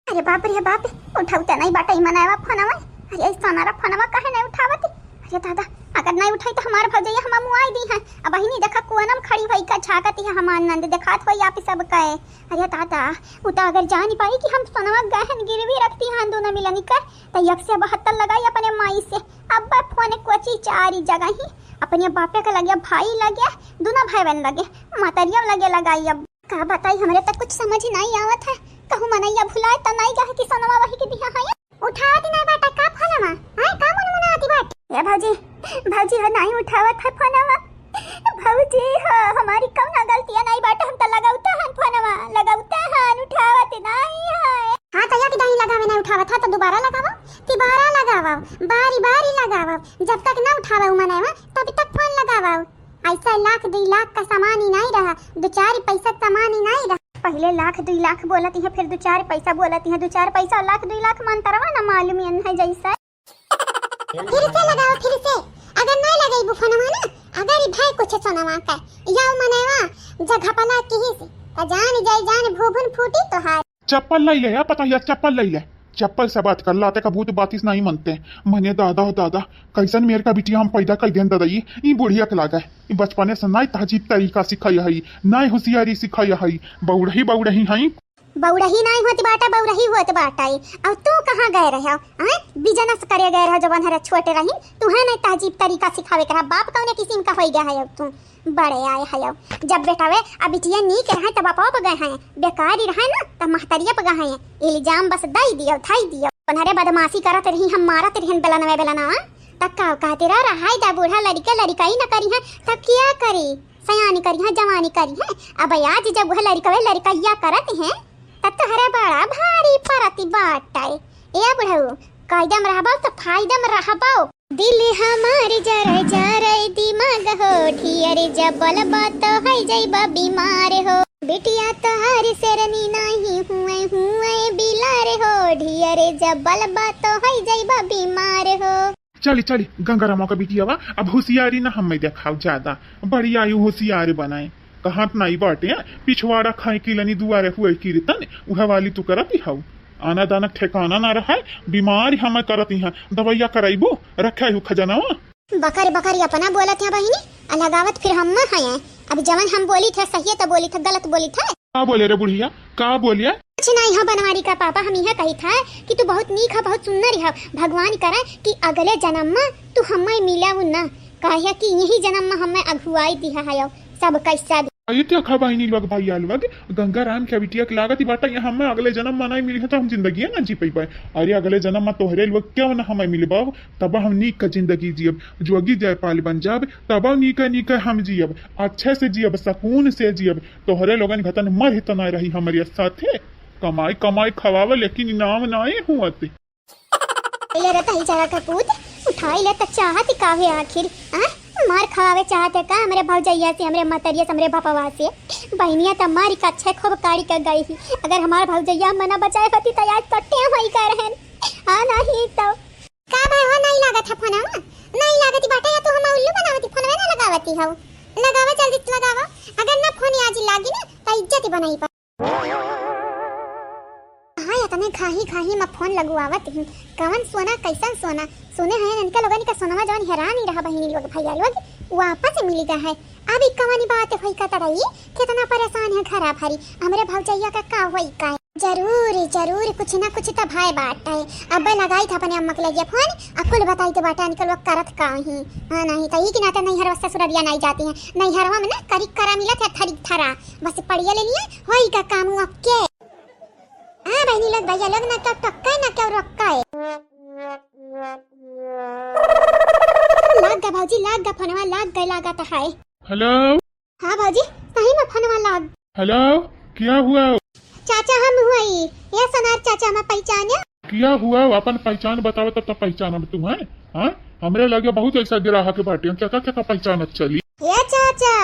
अरे बाप रे बाप, उठावता नहीं बाटा मनावा फोनवा। अरे सोनारा फोनवा काहे नहीं उठावती। अरे दादा अगर नहीं उठाई तो हमार भौजैया हम मुआई दी है। अब बहिनी देखा कुआनम खड़ी होई का झाकती है, हमार नंद देखात होई आप सब कहे। अरे दादा उता अगर जान ही पाई कि हम सोनवा गहन गिरवी रखती हैं दोनों मिलनी कर तो 172 लगाई अपने माई से। अब फोन कोची चारी जगह ही अपने बापे का लगे, भाई लगे, दोनों भाई बहन लगे, मातरिया लगे लगाई। अब का बताई हमरे तक कुछ समझ नहीं आवत है। कहूँ मनैया भुलाए तो नहीं जाए कि सोनवा वही के बिहा है। उठावती नहीं बाटा का फोनवा हां का मुनमुनाती बाट। ए भौजी भौजी हो नहीं उठावत है फोनवा। भौजी हो हमारी कौन गलतियां नहीं बाटा, हम तो लगाउता हन फोनवा, लगाउता हन उठावत नहीं है। हां तो या कि नहीं लगावे नहीं उठावत है तो दोबारा लगावो, तिबारा लगावो, बारी बारी लगावो, जब तक ना उठावो मनैवा तब तक फोन लगावो। ऐसा 1,00,000 2 लाख का सामान ही नहीं रहा, 2-4 पैसा सामान ही नहीं रहा। पहले 1,00,000 2 लाख बोलती है, फिर 2-4 पैसा बोलती है, 2-4 पैसा 1,00,000 2 लाख मानतरवा ना मालूम है जैसा। फिर से लगाओ फिर से, अगर नहीं लगई फोनवा ना अगर ई भाई कुछ सोनवा का या मनैवा जगह पला की से जान जाई जान भूभुन फूटी तो हार। चप्पल लाई ले, पता है चप्पल लाई ले, चप्पल से बात कर लाते का भूत बातिस नहीं मनते। मने दादा हो दादा कैसन मेरे का बिटिया हम पैदा कर देन दादा ये बुढ़िया के लागा है। बचपने से नहीं तहजीब तरीका सिखाई है, नहीं होशियारी सिखाई है, बौड़ही बौड़ही है। बौड़ही नहीं होती बाटा, बौड़ही होत बाटा। अब तू कहाँ गए रहे हो हैं? बिजनेस करे गए रहो जब हरे छोटे रही तुम्हें नहीं तहजीब तरीका सिखावे करा। बाप कौन किस्म का हो गया है अब तुम बड़े आए है। अब जब बेटावे अब बिटिया नीक रहे तब आप गए हैं, बेकारी रहे ना तब महतरिया पे गए हैं। इल्जाम बस दई दियो थाई दियो, पनहरे बदमाशी करत रही हम मारत रही बेलनवे बेलना तक का कहते रहा दा बूढ़ा लड़के लड़काई न करी है तब क्या करी, सयानी करी है, जवानी करी है। अब आज जब वह लड़कवे लड़कैया करत हैं तब तो हरे बड़ा भारी परती बाटाए। ए बुढ़ऊ कायदम रहबो तो फायदम रहबो। दिल हमारे जरे जरे दिमाग हो ठियरे जबल बात है जइबा बीमार हो। बेटिया तोहार सेरनी नहीं हुए बिलार हो, ढियरे जबल बात है जइबा बीमार हो। चली चली गंगारामा का बिटिया वा अब होशियारी ना हमें देखाओ ज्यादा, बड़ी आयु होशियार बनाए। कहाँ नहीं बाटे पिछवाड़ा खाए किलनी दुआरे हुए कीर्तन उह वाली तू करती हऊ। आना दाना ठेकाना ना रहा, बीमार हम करती है, दवाइया कराइबो रखा हूँ खजनावा। बकर बकर अपना बोलत है बहिनी, अलगावत फिर हम हैं। अब जवन हम बोली थे सही तो बोली थे, गलत बोली थे। का बोले रे बुढ़िया, का बोलिया? कुछ नहीं है बनवारी का पापा, हम यह कही था कि तू बहुत नीक है, बहुत सुंदर है। भगवान करे कि अगले जन्म में तू हमें मिला ना, कहे कि यही जन्म में हमें अगुवाई दिया है सब कैसा। ये क्या खा बहिनी लोग भाई आलवग गंगाराम के बिटिया के लागत ही बाटा यहाँ हमें अगले जन्म में नहीं मिली है तो हम जिंदगी है ना जी पाई पाए। अरे अगले जन्म में तोहरे लोग क्यों ना हमें मिले बाब, तब हम नीक का जिंदगी जियब, जोगी जयपाल बन जाब, तब नीक हम जियब, अच्छे से जियब, सकून से जियब। तोहरे लोगन घतन मर ही तो नहीं रही हमारे साथे, कमाई कमाई खवावे लेकिन इनाम नहीं हुआ। ले रहता ही जरा का पूत उठाई ले तो चाहती काहे आखिर मार खावे चाहते का हमरे भौजैया से, हमरे मतरिया से, हमरे बापवा से। बहनिया तो मारी का छे खूब काड़ी कर गई ही। अगर हमार भौजैया मना बचाए होती तो आज कट्टे होई कर रहन। हां नहीं तो का भाई हो नहीं लागत है फोनवा, नहीं लागती बाटा या तो हम उल्लू बनावती फोनवा ना लगावती हो। लगावा जल्दी लगावा, अगर ना फोन आज लागी ना तो इज्जत बनाई पा। तने खाही खाही में फोन लगवावत ही कवन सोना कैसन सोना सोने है इनके लोगन का सोनावा जवन हैरान ही रहा बहिनी लोग भैया लोग वापस मिल गया है। अभी कवनी बात होई का तरई कितना परेशान है घरा भरी हमरे भौजैया का होई का। जरूर जरूर कुछ ना कुछ तो भाई बात है। अब लगाई था अपने अम्मा के लिए फोन अकुल बताई तो बाटा निकल वो करत का ही। हां नहीं तो ही कि ना तो नहीं हर ससुररिया नहीं जाती है, नहीं हरवा में ना करी करा मिला था थरी थरा बस पड़िया ले लिया होई का काम आपके। हाँ बहनी लोग भैया लोग ना क्या टक्का है ना क्या रक्का है। लाग गा भाजी लाग गा फोनवा लाग गए लागा तो है। हेलो हाँ भाजी सही में फोनवा लाग। हेलो क्या हुआ? चाचा हम हुई ये सोनार चाचा मैं पहचाने। क्या हुआ अपन पहचान बताओ तब तो पहचान तुम है। हाँ हमरे लगे बहुत ऐसा ग्राहक बाटे क्या पहचान चली। ये चाचा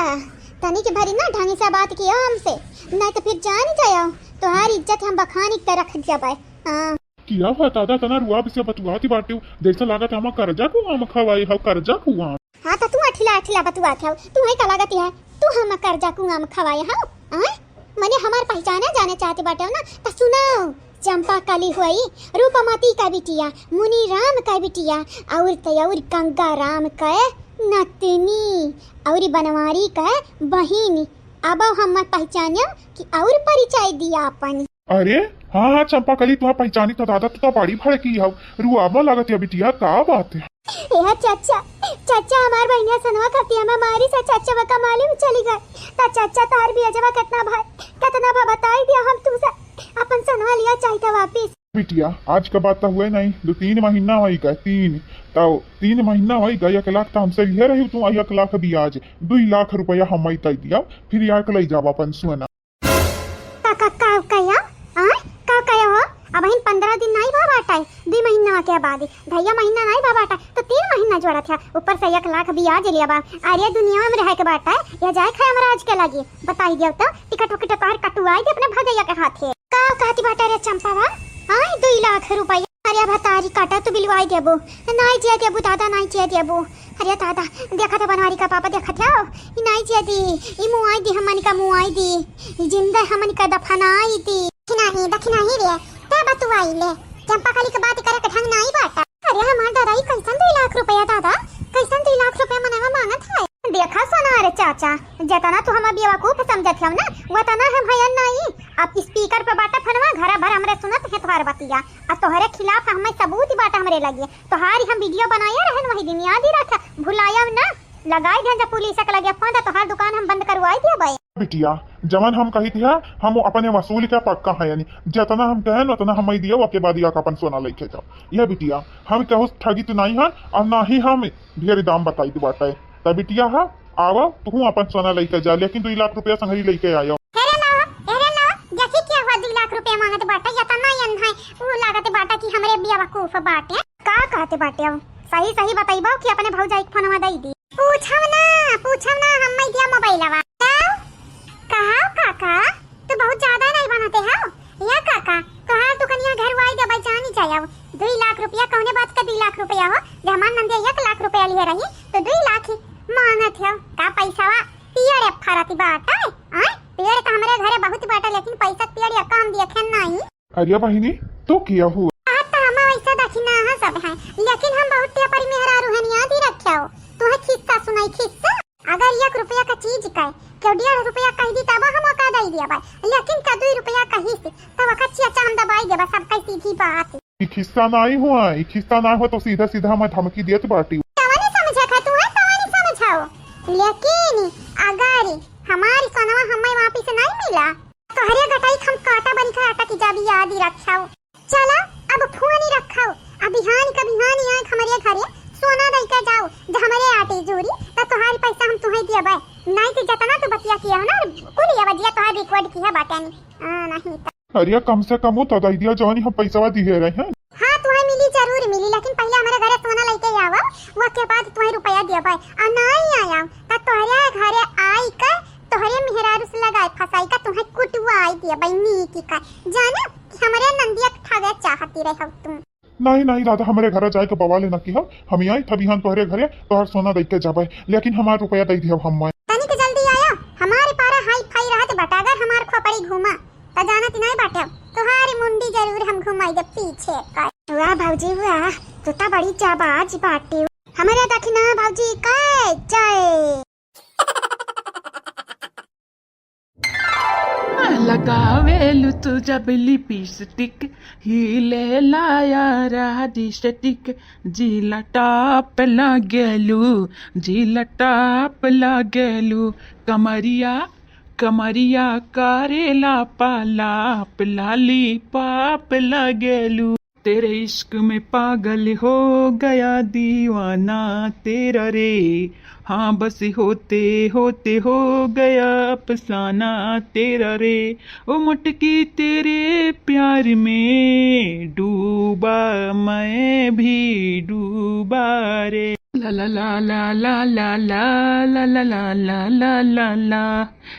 तनी के भरी ना ढंग से बात किया हमसे, नहीं तो फिर जान जाओ तुम्हारी इज्जत हम बखानी के रख दिया भाई। हां किया हुआ दादा तना रुआ से बतुआती बाटे जैसा लागत हम कर्जा को हम खवाई हो कर्जा हुआ हाँ तो तू अठिला बतुआ था तू है का लागत है तू हम कर्जा कुआं में खवाए हाँ आय मने हमार पहचाना जाने चाहते बाटे ना तो सुनाओ चंपा कली हुई रूपमती का बिटिया मुनि राम का बिटिया और तयौर गंगा राम का नतनी और बनवारी का बहिनी अब हम पहचानियो कि और परिचय दिया अपन अरे हाँ हाँ चंपा कली तुम्हारा पहचानी तो दादा तो बड़ी भड़की है रुआबा लागत है बिटिया का बात है यह चाचा हमार बहनिया सनवा करती है हमारी से चाचा वका मालूम चली गई ता चाचा तार भी अजवा कितना भा बताई दिया हम तुमसे अपन सनवा लिया चाहिए वापिस बिटिया आज का बात तो हुए नहीं 2-3 महीना हुई गए 3 महीना हुई गए 1 लाख तो हमसे लिया रही तुम 1 लाख ब्याज 2 लाख रुपया हम तय दिया फिर यार के ले जाओ अपन सोना का हो अब इन 15 दिन नहीं भा बाटाई 2 महीना के बाद भैया महीना नहीं भा बाटा तो 3 महीना जोड़ा था ऊपर से 1 लाख ब्याज लिया बा अरे दुनिया में रह के बाटा है या जाए खाए हमरा आज के लगी बताई दियो तो टिकट विकट कार कटवाई दे अपने भगैया के हाथे का कहती बाटा रे चंपा बा हां 2 लाख रुपया अरे भतारी काटा तो बिलवाई देबो नहीं जे देबो दादा नहीं जे देबो अरे दादा देखा था बनवारी का पापा देखा था ई नहीं जे दी ई मुआई दी हमन का मुआई दी जिंदा हमन का दफनाई दी दखना ही रे ते बतुआई ले चंपा काली के बात करे के ढंग नहीं बाटा अरे हमार दादा ई कैसन 2 लाख रुपया दादा कैसन 2 लाख रुपया मनवा मांगत है देखा सोना रे चाचा जतना तू हम बेवकूफ समझत हव ना वतना हम भयन नहीं अब स्पीकर पे बाटा फनवा घर भर हमरे सुनत है तोहर बतिया आ तोहरे खिलाफ हमें सबूत बाटा हमरे लगे तोहारी हम वीडियो बनाया रहन वही दिन याद ही रखा भुलाया ना लगाई ढंजा पुलिस के लगे फोन तोहार दुकान हम बंद करवाई दिया भाई बिटिया जमन हम कही थी हम अपने वसूल के पक्का है यानी जितना हम कहें उतना हम दिया के बाद या अपन सोना लेके जाओ यह बिटिया हम कहूँ ठगी तो नहीं है और ना ही हम ढेर दाम बताई दी बाटे तब बिटिया है आवा तू अपन सोना लेके जा लेकिन 2 लाख रुपया संगरी लेके आयो जैसे क्या हुआ 2 लाख रुपया मांगत बाटा या तना यन है वो लागत बाटा कि हमरे बेवकूफ बाटे का कहते बाटे सही सही बताइबो कि अपने भौजाई के फोनवा दई दी पूछम ना हम मैं दिया मोबाइलवा कहा काका तो बहुत ज्यादा नहीं बनाते हो या काका कहा तू कनिया घर वाई दे भाई जानी चाहिए 2 लाख रुपया कौने बात का 2 लाख रुपया हो जब हमार नंदे 1 लाख रुपया लिए रही तो 2 लाख ही मांगत है का पैसावा पियड़े फरती बाटा है पेड़ तो हमारे घरे बहुत बाटा लेकिन पैसा पेड़ कम देखे नहीं अरे बहिनी तो किया हुआ आता हम वैसा दखिना है सब है लेकिन हम बहुत ते पर मेहरा रूहनिया दी रखियो तू खिस्सा सुनाई खिस्सा अगर 1 रुपया का चीज का क्यों 1.5 रुपया कह दी तब हम का दई दिया भाई लेकिन का 2 रुपया कही से तब का चाचा हम दबाई देबा सब कई सीधी बात ई खिस्सा नहीं हुआ ई खिस्सा ना हो तो सीधा सीधा मैं धमकी देत बाटी तवने समझा खा तू है तवने समझाओ लेकिन अगर हमारी सोनवा हमें वापस नहीं मिला तो हरे गटाई हम काटा बन के आटा की जाबी याद ही रखाओ चला अब फुआनी रखाओ अब बिहान का बिहान आए हमारे घरे सोना दई के जाओ जो हमारे आटे जोड़ी तो तुम्हारी पैसा हम तुम्हें दिया भाई नहीं तो जतना तो बतिया किया हो ना कुल ये बजिया तुम्हारी रिकॉर्ड की है बाटे नहीं अरे कम से कम तो दई दिया जवानी हम पैसा दिए रहे हैं हां तुम्हें मिली जरूर मिली लेकिन पहले हमारे घरे सोना लेके आवा वो के बाद तुम्हें रुपया दिया भाई और नहीं आया तो तुम्हारे घरे आई का तोहरे मेहरारू से लगाए फसाई का तुम्हें कुटवा आई दिया भाई नी की का जाना हमारे नंदिया ठगे चाहती रहे हो तुम नहीं दादा हमारे घर जाए के बवाले न की हम आई था बिहान तोहरे घरे तोहर सोना दे के जाबे लेकिन हमार रुपया दे दिया हम तनिक जल्दी आयो हमारे पारा हाई फाई रहत बटा अगर हमार खोपड़ी घुमा त जानत नहीं बाटे तुम्हारी मुंडी जरूर हम घुमाई दे पीछे का वाह भौजी वाह तू तो बड़ी जाबाज बाटे हमारे दखना भौजी का जय लगावेलु तू जब लिपस्टिक हिले लाया राडिस्टिक जिला टाप लागेलु कमरिया करेला पालाप लाली पाप लगेलु तेरे इश्क में पागल हो गया दीवाना तेरा रे हाँ बस होते होते हो गया अफसाना तेरा रे ओ मटकी तेरे प्यार में डूबा मैं भी डूबा रे ला ला ला ला ला ला ला ला ला ला ला ला ला ला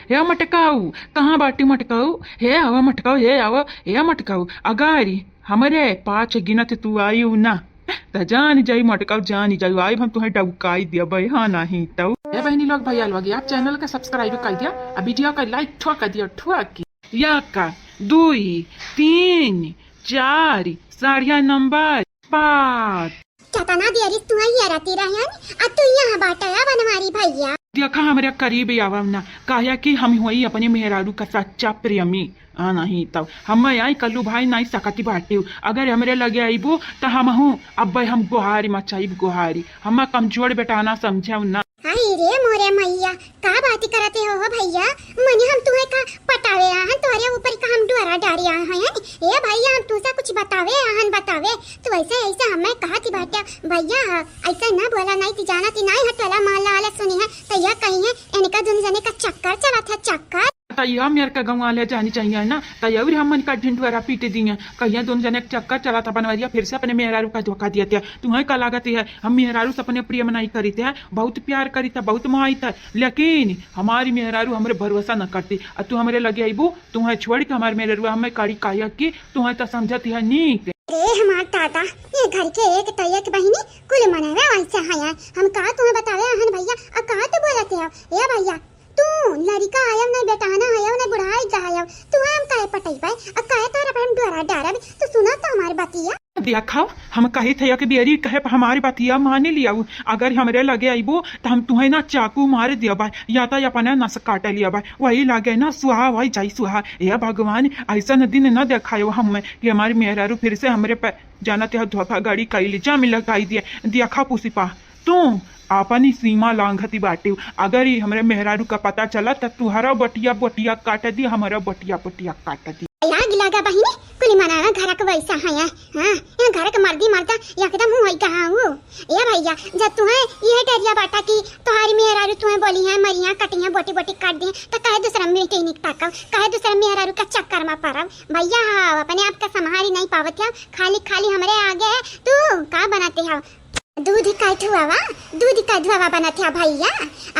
हे मटकाऊ कहाँ बाटी मटकाऊ हे आवा मटकाऊ हे आवा हे मटकाऊ अगारी हमारे 5 गिनत तू आयु ना त जान जाई मटका जान जाई आई हम तुम्हें डबकाई दिया भाई हाँ नहीं तो ए बहनी लोग भैया लोग आप चैनल का सब्सक्राइब कर दिया और वीडियो का लाइक ठोक दिया ठोक या का 2 3 4 साड़िया नंबर 5 क्या ना दिया तू ही रहती रही अब तू यहाँ बाटाया बनवारी भैया देखा हमारे करीब आवम ना कहा कि हम हुई अपने मेहरारू का सच्चा प्रेमी नहीं तब हम आई कल्लू भाई नहीं सकती बाटे अगर हमरे लगे आईबू तो हम हूँ अब भाई हम गुहारी मचाई गुहारी हम कमजोर बेटाना समझा ना हाय रे मोरे मैया का बात करते हो भैया मने हम तुम्हें का पटावे आहन तोरे ऊपर का हम डोरा डारी आहन ए भैया हम तुसा कुछ बतावे आहन बतावे तो ऐसे ऐसे हमें कहा थी बाटे भैया ऐसा ना बोला नहीं थी जाना थी नहीं हटला माला वाला सुनी है तो यह कहीं है इनका दुन जने का चक्कर चला था चक्कर तैया मेरे का गाँव वाले जानी चाहिए ना तैया हम मन का ढिंडवारा पीटे दिए कहिया दोनों जने चक्कर चला था बनवारिया फिर से अपने मेहरारू का धोखा दिया था तुम्हें का लागत है हम मेहरारू से अपने प्रिय नहीं करी थे बहुत प्यार करी था बहुत माई था लेकिन हमारी मेहरारू हमारे भरोसा न करती और तू हमारे लगे आईबू तुम्हें छोड़ के हमारे मेहरारू हमें करी काया की तुम्हें तो समझती है नीक अरे हमार दादा ये घर के एक तैया की बहिनी कुल मनावे वैसे है हम कहा तुम्हें बतावे आहन भैया अब कहा तो बोलते हो ए भैया तू लड़का आयव नहीं बेटाना आयव नहीं बुढ़ाई जायव तू हम काहे पटई पाए अब काहे तारा हम डोरा डारा तो सुना तो हमारी बतिया देखा हम कही थे कि बेरी कहे हमारी बतिया मान लिया अगर हमरे लगे आईबो तो हम तुम्हें ना चाकू मार दिया भाई या तो अपने नस काट लिया भाई वही लगे ना सुहा वही जाई सुहा यह भगवान ऐसा दिन न देखायो हमें कि हमारी मेहरारू फिर से हमरे पे जाना ते धोखा गाड़ी कैली जामी लगाई दिया देखा पुष्पा तू अपनी सीमा लांघती बाटे अगर ही हमरे मेहरारू का पता चला तो तुहरा बटिया बटिया काट दी हमारा बटिया बटिया काट दी लाग लागा बहिनी कुली मनाना घर का वैसा है हां ये घर का मर्दी मरता एकदम होई कहां हूं ए भैया जब तुम्हें ये डरिया बाटा की तुम्हारी मेहरारू तुम्हें बोली है मरिया कटिया बोटी बोटी काट दी तो कहे दूसरा मिलके नहीं टाका कहे दूसरा मेहरारू का चक्कर में पड़ा भैया अपने आप का संभाली नहीं पावत है खाली खाली हमरे आगे तू का बनाते हो दूध का धुआवा बना था भैया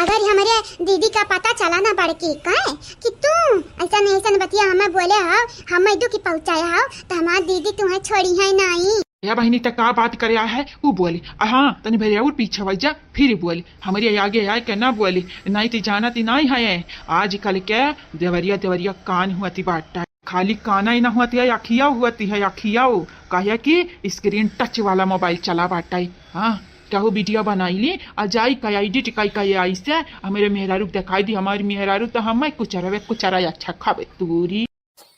अगर हमारे दीदी का पता चला ना बड़की का कि तू ऐसा नहीं ऐसा बतिया हमें बोले हो हम दू की पहुंचाया हो तो हमारी दीदी तुम्हें छोड़ी है नहीं या बहनी तक का बात कर है वो बोली हाँ तनी भैया और पीछे वही जा फिर बोली हमारे आगे आए के ना बोली नहीं थी जाना थी नहीं है आज कल क्या देवरिया देवरिया कान हुआ थी बाटा खाली काना ही ना हुआती है अखिया हुआती है अखिया कहे कि स्क्रीन टच वाला मोबाइल चला बाटा हाँ कहू वीडियो बनाई ली और जाई का एडिट कई आई से हमारे मेहरारू दिखाई दी हमारी मेहरारू तो हमें कुचरा अच्छा खावे तूरी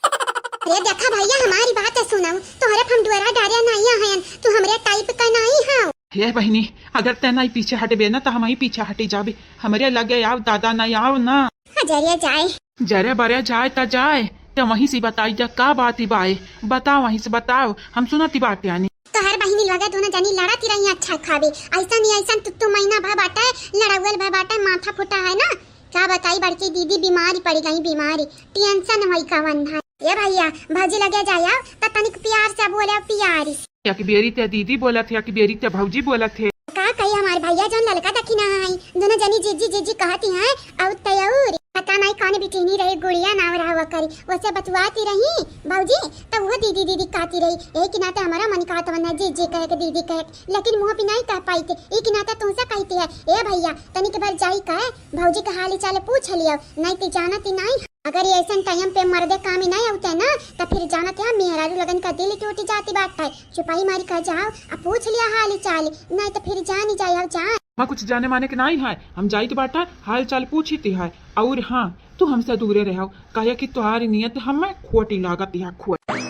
अरे देखा भैया हमारी बात सुनाओ तोहरे हम डोरा डारिया नहीं है तू हमरे टाइप का नहीं है ये बहनी अगर तेना ही पीछे हटबे ना तो हम ही पीछे हटे जाबे हमारे लगे आओ दादा नहीं आओ ना जरिया जाए जरे बरे जाए तो जाए तो वहीं से बताई जा का बात ही बाए बताओ वहीं से बताओ हम सुनती बात यानी तो हर बहिनी लगा दोनों जानी लड़ाती रही अच्छा खावे ऐसा नहीं ऐसा तू महीना भर बाटा है लड़ाउल भर बाटा है माथा फुटा है ना क्या बताई बड़की दीदी बीमारी पड़ गई बीमारी टेंशन हुई का वंधा ये भैया भाजी लगे जाया तो तनिक प्यार से बोले प्यारी या कि बेरी ते दीदी बोला थे या कि बेरी ते भौजी बोला थे का कही हमारे भैया जो लड़का देखी ना है दोनों जनी जीजी जीजी कहती हैं और तयूर पता नहीं कौन बिटिनी रही गुड़िया ना रहा करी वैसे बतवाती रही भौजी तो वो दीदी दीदी कहती रही एक नाते हमारा मन कहता वरना जीजी कहे के दीदी कहे लेकिन मुंह भी नहीं कह पाई थे एक नाते तुमसे कहती है ए भैया तनिक बार जाई कहे भौजी का हाल चाल पूछ लियो नहीं तो जानती नहीं अगर ये ऐसा टाइम पे मर्दे काम ही नहीं होते ना तो फिर जाना था मेहरारू लगन का दिल टूट जाती बात है चुपाई मारी कर जाओ अब पूछ लिया हाल चाल नहीं तो फिर जान ही जाए जाए मैं कुछ जाने माने के नहीं है हम जाई तो बाटा हाल चाल पूछी थी है और हाँ तू हमसे दूरे रहो कहे कि तुम्हारी नियत हमें खोटी लागत है खोटी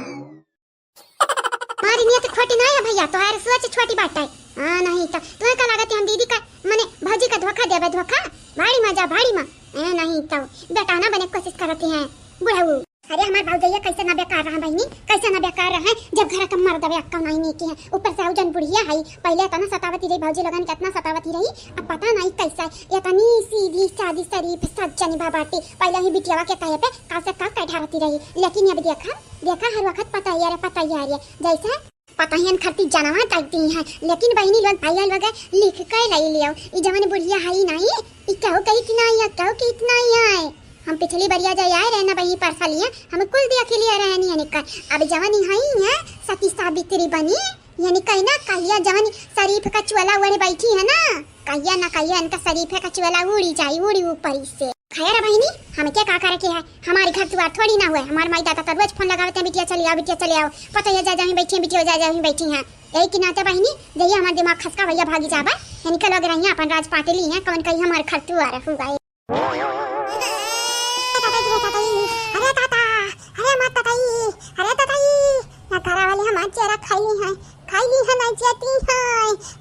हमारी नियत खोटी नहीं है भैया तुम्हारी सोच छोटी बात है हाँ नहीं तो तुम्हें का लागत हम दीदी का मने भौजी का धोखा देवे धोखा भाड़ी मजा भाड़ी माँ नहीं तो बेटा ना बने कोशिश करती हैं बुढ़ाऊ अरे हमारे भौजैया कैसे ना बेकार रहा बहनी कैसे ना बेकार रहा जब घर का मर्द वे अक्का नहीं की है ऊपर से औजन बुढ़िया है पहले तना सतावती रही भौजी लगन कितना सतावती रही अब पता नहीं कैसा इतनी सीधी सादी शरीफ सच्चनी बाबाटी पहले ही बिटियावा के कहे पे का से का ढारती रही लेकिन अब देखा हर वक्त पता ही आ रही जैसे पता ही खरती जानवा तकती है लेकिन बहनी लोग भैया लोग लिख कर ले लियो ई जवन बुढ़िया है नहीं ई कहो कहीं कि नहीं है कहो कि इतना ही है हम पिछली बरिया जाए आए रहना बही परसा लिया हम कुल दिया के लिए रहनी है निकल अब जवानी है सती सावित्री बनी यानी कहीं ना कहिया जवन शरीफ का चुअला उड़े बैठी है ना, कहिया ना कहिया इनका शरीफ का चुअला उड़ी जाई, उड़ी ऊपर से। खैर बहनी, हमें क्या करे के है, हमारे घर द्वार थोड़ी ना हुआ है। हमारे माई दादा तो रोज फोन लगाते हैं, बिटिया चले आओ, बिटिया चले आओ, पता है जा बैठी बिटिया जा बैठी हैं। यही कि नाते बहनी जइए हमारा दिमाग खसका भैया भागी जाबा, यानी कल लग रही है अपन राज पाटे ली है कौन कहीं हमारे घर द्वार हुआ है।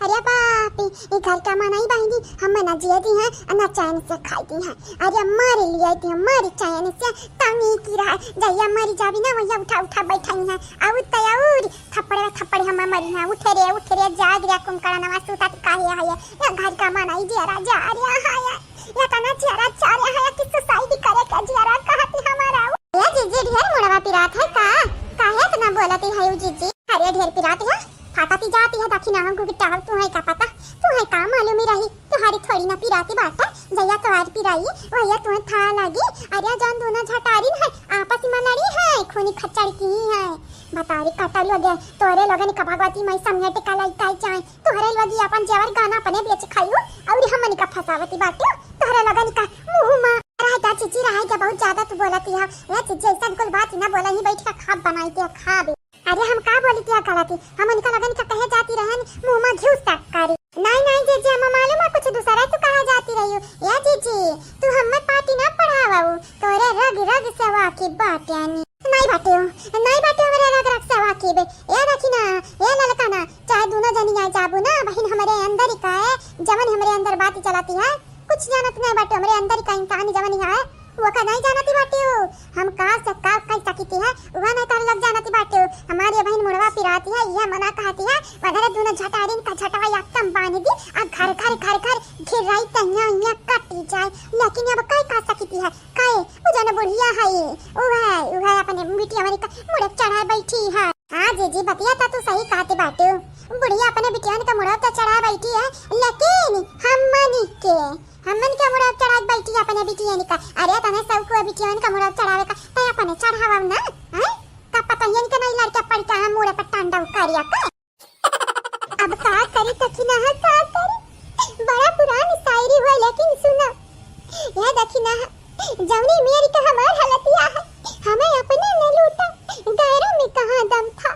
अरे बाप ये घर का मनाई बहनी हम ना जियती हैं ना चैन से खाती हैं। अरे हमारे लिए थी हमारी चैन से तमी की रहा जैया मरी जाबी ना वैया उठा बैठाई हैं। आउ तयाउर थप्पड़ हम मरी हैं। उठे रे जाग रे कुमकड़ा नवा सूता काहे है या घर का मनाई जियारा जा रे है या तना जियारा चारे है कि सोसाइटी करे का जियारा कहती हमारा या जीजी ढेर मोड़वा पिरात है का काहे इतना बोलती है जीजी। अरे ढेर पिरात है फाटाती जाती है दखिना हमको गिटार तू है का पता तू है का मालूम ही रही तुम्हारी थोड़ी ना पिराती बात है जया तो आज पिराई वही तुम्हें था लगी। अरे जान दोनों झटारी है आपस में लड़ी है खूनी खच्चर की है बतारी कटल लगे तोरे लगन का भगवती मैं समझे का लाई काई चाहे तोहरे लगी अपन जेवर गाना अपने बेच खाइयो और हमन का फसावती बात तोहरे लगन का मुंह में रहता चिची रहा के बहुत ज्यादा तू बोलती है ये चिची ऐसा कोई बात ना बोला ही बैठ के खा बनाई के खा भी। अरे हम का बोली क्या गलती हम इनका लगन का कहे जाती रहन मुंह में घिस तक करी नहीं जीजी हम मालूम है कुछ दूसरा तू कहा जाती रही हो या जीजी तू हमें पार्टी ना पढ़ावाऊ तोरे रग सेवा की बात यानी नहीं बाटे हमारे रग सेवा की बे ये देखी ना ये ललका ना चाहे दोनों जनी जाए जाबू ना बहन हमारे अंदर ही का है जवन हमारे अंदर बात चलाती है कुछ जानत नहीं बाटे हमारे अंदर का इंसान जवन है वो का नहीं जानती बाटे हम का से का कह सकती है वह नहीं तार लग जानती बाटे हमारी बहन मुड़वा पिराती है यह मना कहती है वगैरह दोनों झटारिन का झटवा एकदम बांध दी और घर घिर रही तन्या कटी जाए लेकिन अब कह सकती है कहे वो जन बुढ़िया है वो है अपने बेटी हमारी का मुड़े चढ़ा बैठी है। हाँ जी बतिया था तू सही कहते बाटे बुढ़िया अपने बिटिया का मुड़वा तो चढ़ा बैठी है लेकिन हमन के मुड़वा चढ़ा बैठी अपने बिटिया का। अरे तने सब को बिटिया का मुड़वा चढ़ावे का तो अपने चढ़ावा ना हैं का पता ये के नहीं लड़का पड़ता है मुड़े पर टांडा करिया का अब का करी तखिना है का करी बड़ा पुरानी शायरी हुआ लेकिन सुना ये देखिना जवनी मेरी का हमार हालतिया है हमें अपने न लूटा गैरों में कहां दम था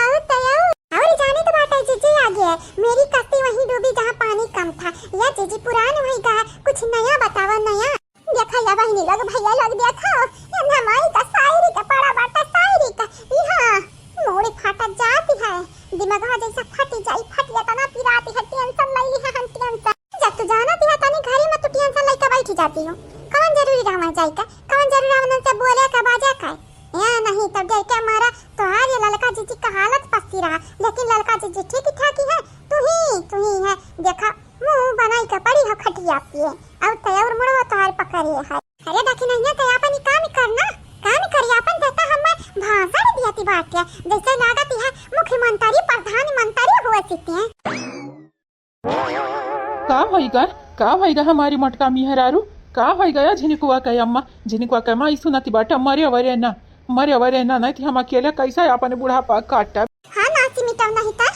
आओ तयाओ और जाने तो बात है जीजी आ गया मेरी कश्ती वहीं डूबी जहाँ पानी कम था या जीजी पुराना वही का कुछ नया बतावा नया देखा या बहनी लग भैया लग देखा या हमारी का शायरी का पड़ा बाटा शायरी का यहाँ मोड़े फाटा जाती है दिमाग जैसा फटी जाता ना पिराती है टेंशन ले ली है हम टेंशन जब तू जाना थी तानी घरे में तू टेंशन लेकर बैठी जाती हूँ कौन जरूरी रहना जाए का कौन जरूरी रहना से बोले का बाजा का या नहीं तब जय क्या मारा तो आज ये ललका जीजी का हालत पस्ती रहा लेकिन ललका जीजी ठीक ठाक ही है तू ही है देखा मुंह बनाई का पड़ी है खटिया पे अब तैयार मुड़वा तो हार पकड़े है। अरे देखी नहीं तो अपन काम करी अपन देता हम भाषण दियाती बात है जैसे लागत है मुख्यमंत्री प्रधानमंत्री हुए सीते हैं का होइगा हमारी मटका मिहरारू का होइगा झिनिकुआ के अम्मा झिनिकुआ के माई सुनती बाटे मरे अवरे ना नहीं थी हम अकेले कैसा अपने बुढ़ापा काटा। हां नासी मिटाव नहीं था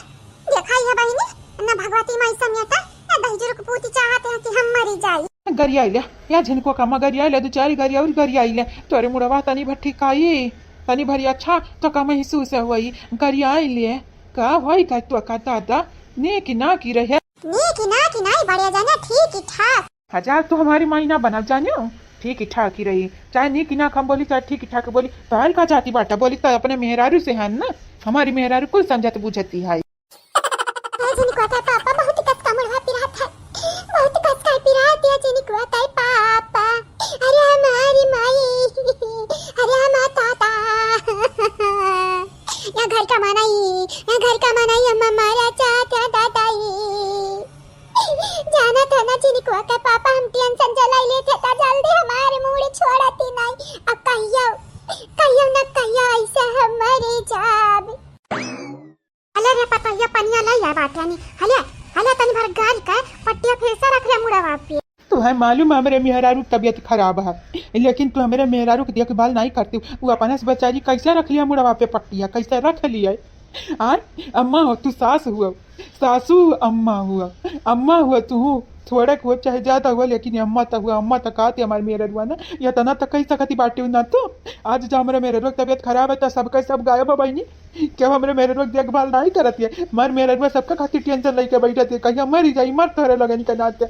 देखा है बहनी ना भगवती माई समियाता ना दहजुर को पूती चाहते हैं कि हम मरी जाए गरिया ले या झिनको का गरिया ले दो चारी गरिया और गरिया ले तोरे मुड़वा तनी भट्टी खाई तनी भरी अच्छा तो का महसूस हुई गरिया ले का भाई का तो का दादा ने कि ना की रहे ने कि नहीं बढ़िया जाने ठीक ही ठाक हजार तो हमारी माई ना बना जाने ठीक ही ठाक ही रही चाहे नी कि ना हम बोली चाहे ठीक ही ठाक बोली तो का जाती बाटा बोली तो अपने मेहरारू से है ना हमारी मेहरारू कुछ समझत बुझती है। जिनको आता पापा बहुत कष्ट मुड़वा पिरात है बहुत कष्ट पिरात है जिनको आता पापा अरे हमारी माई अरे हमारा ताता या घर का मनाई अम्मा मारा चाचा दादाई जाना था ना जिनको का पापा हम टेंशन जलाई लेते था जल्दी हमारे मुड़े छोड़ती नहीं अब कहियो ना कहियो ऐसा हमारे जाब अले रे पापा ये पनिया ले या बात यानी हले तनी भर गाल का पट्टिया फिर से रख ले मुड़ा वापी तो है मालूम है मेरे मेहरारू की तबीयत खराब है लेकिन तू मेरे मेहरारू की देखभाल नहीं करती वो अपने से बेचारी कैसे रख लिया मुड़वा पे पट्टिया कैसे रख लिया हाँ अम्मा हो तू, सास हुआ, सासू अम्मा हुआ, अम्मा हुआ तू, थोड़ा हो चाहे ज्यादा हुआ लेकिन ये अम्मा तक हुआ, अम्मा तक आती हमारे मेरे हुआ ना, या तना तक कही सकती बाटी ना तो आज जब हमारे मेरे लोग तबियत खराब है तो सबका सब गायब है बहनी, क्या हमारे मेरे लोग देखभाल नहीं करती है, मर मेरे हुआ सबका खातिर टेंशन लेके बैठे कहीं मर जाई मर तोहरे लगन का नाते,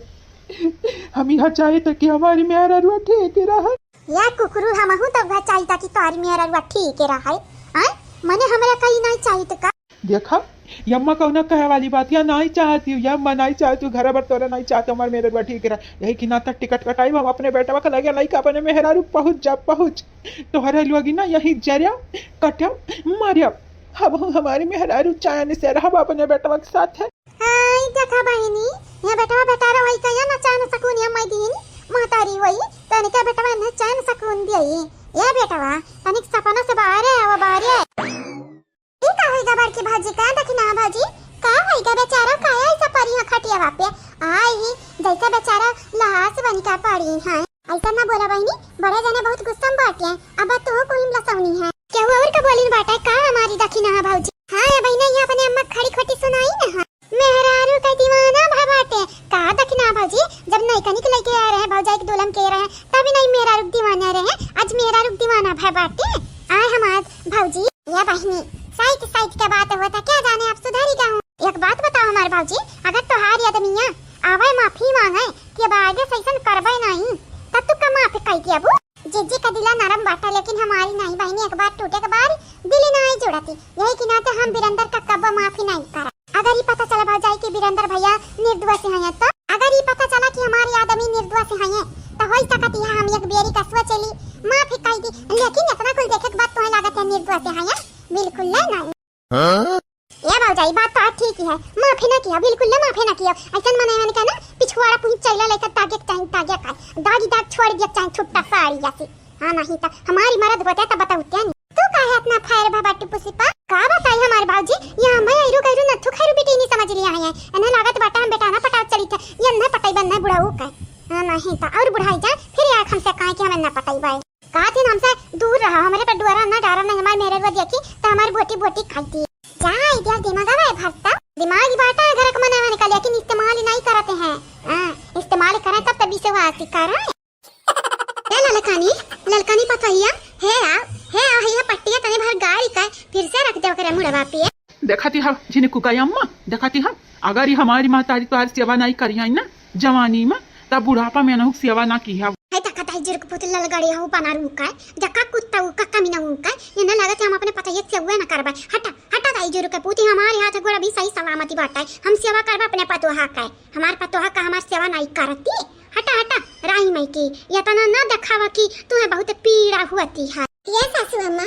हम यहाँ चाहे तो कि हमारी मेरा रुआ ठीक रहा या कुकरू हमहू तो घर चाहिए ताकि तोहरी मेरा रुआ ठीक रहा है, मने हमरा कहीं नहीं चाहिए तो का देखा यम्मा कौन कहे वाली बात या नहीं चाहती हूँ, यम्मा नहीं चाहती हूँ घर भर तोरा नहीं चाहते हमारे मेरे बा ठीक रहा, यही कि ना तक टिकट कटाई हम अपने बेटा का लगे नहीं का अपने मेहरारू पहुँच जा पहुँच तोहरे लोग ना यही जरिया कटा मारिया, हम हमारी मेहरारू चाय से रहा अपने बेटा के साथ है। हाय देखा बहिनी ये बेटा बेटा वही कया ना चान सकून या मैं दीन महतारी वही तने का बेटा ने चान सकून दिए ये बेटा तनिक सपना से बाहर है वो बाहर है ये का होइगा बड़की भाजी का दखना भाजी का होइगा बेचारा काया ऐसा परिया खटिया वापे आई जैसा बेचारा लाश बन का पड़ी है ऐसा ना बोला बहनी, बड़े जने बहुत गुस्सा में बाटे अब तो कोई लसवनी है क्या हुआ और का बोलिन बाटा का हमारी दखना है भाजी। हां ये बहना ये अपने अम्मा खड़ी खोटी सुनाई ना मेहरारू का दीवाना भाबाटे का दखना भाजी, जब नहीं कनिक लेके आ रहे हैं भौजाई के दोलम के रहे हैं तभी नहीं मेहरारू दीवाना रहे, आज मेहरारू दीवाना भाबाटे आए हमार भौजी ये बहनी साइड साइड क्या बात होता क्या जाने आप सुधारी का हूँ। एक बात बताओ हमारे भाजी, अगर तोहार आदमिया आवे माफी मांगे कि अब आगे सैसन करबे नहीं तब तू का माफी कही थी अबू जिज्जी का दिला नरम बाटा लेकिन हमारी नहीं बहनी, एक बार टूटे के बाद दिल नहीं जुड़ती यही कि नाते हम बिरंदर का कब माफी नहीं करा। अगर ये पता चला भाई कि बिरंदर भैया निर्दोष हैं तो अगर ये पता चला कि हमारी आदमी निर्दोष हैं तो हो सकती है हम एक बेरी का सोचली माफी कही थी, लेकिन इतना कुल देखे के बाद तो लागत है निर्दोष हैं बिल्कुल नहीं। ये भाई बात तो ठीक ही है, माफी ना किया बिल्कुल ना माफी ना किया ऐसा मने मैंने कहा ना पिछवाड़ा पुही चला लेकर तागे का दागी दाग छोड़ दिया चाहे छुट्टा साड़ी जैसे। हां नहीं तो हमारी मर्द होता तब बताओ क्या नहीं तू काहे अपना फायर भबाटी पुसिपा का बताई हमारे बाबूजी यहां मैं आइरो कइरो न थु खैरो बेटी नहीं समझ लिया है एना लागत बाटा हम बेटा ना पटा चली था ये न पटाई बन न बुढ़ाऊ का। हां नहीं तो और बुढ़ाई जा फिर यार हमसे काहे कि हमें न पटाई बाई का दिन हमसे दूर रहा, हमारे पे डुआरा ना डारा ना हमारे मेरे वो देखी तो हमारी बोटी बोटी खाती क्या आइडिया दिमाग में भरता दिमाग बाटा है घर का मना होने का लेकिन इस्तेमाल नहीं करते हैं। हां इस्तेमाल करें तब तभी से वासी कर रहे ललकानी पतैया है है पट्टिया तने भर गाड़ी का फिर से रख दे करे मुड़वा पे देखती हम जिने कुकाई अम्मा देखती हम अगर ये हमारी मातारी तो सेवा नहीं करी ना जवानी में तब बुढ़ापा में ना सेवा ना की है जुर्क पुतल ललगाड़ी हो बना रू का जका कुत्ता का कमीना हूं का ये ना लागत हम अपने पता ये से हुए ना करबा हटा दाई जुर्क पुती हमारे हाथ गोड़ा भी सही सलामती बाटा है हम सेवा करबा अपने पतोहा का हमार पतोहा का हमार सेवा नहीं करती हटा राई मई की ये तना ना दिखावा की तुम्हें बहुत पीड़ा हुआती है। ये सासू अम्मा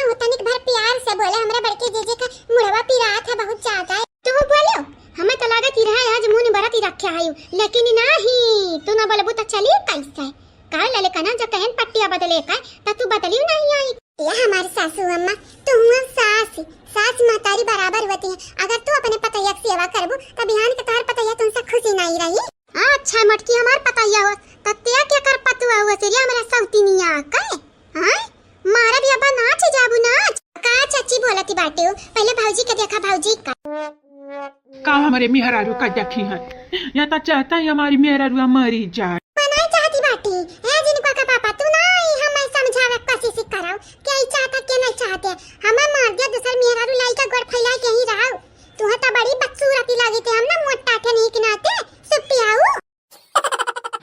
होता निक भर प्यार से बोले हमरा बड़के जीजे का मुड़वा पीड़ा था बहुत ज्यादा है तू बोलो हमें तो लागत ही रहा आज मुंह बरती रखे आयु लेकिन नहीं तू ना बोलबू तो चलिए कैसे काल लले कना जो कहन पट्टिया बदले का तो तू बदली नहीं आई ये हमारी सासू अम्मा तुम सास मातारी बराबर होती है अगर तू अपने पतैया की सेवा करबू तो बिहान के तोहर पतैया तुमसे खुशी नहीं रही। अच्छा मटकी हमार पतैया हो तत्या क्या कर पतुआ हुआ सिरिया हमरा सौती नहीं आ का हां मारा भी अब नाच जाबू नाच का चाची बोलती बाटे हो पहले भौजी के देखा भौजी का हमारे मेहरारू का देखी है या तो चाहता है हमारी मेहरारू मरी जाए नहीं चाहती बाटी है जिनको का पापा तू नहीं हमें समझावे कोशिश कराओ क्या ही चाहता क्या नहीं चाहते हमें मार दिया दूसर मेहरारू लाई का गोड़ फैला के ही रहो तू तो बड़ी बदसूरती लगी थे हम ना मोटा के नहीं किनाते सुप्पी आओ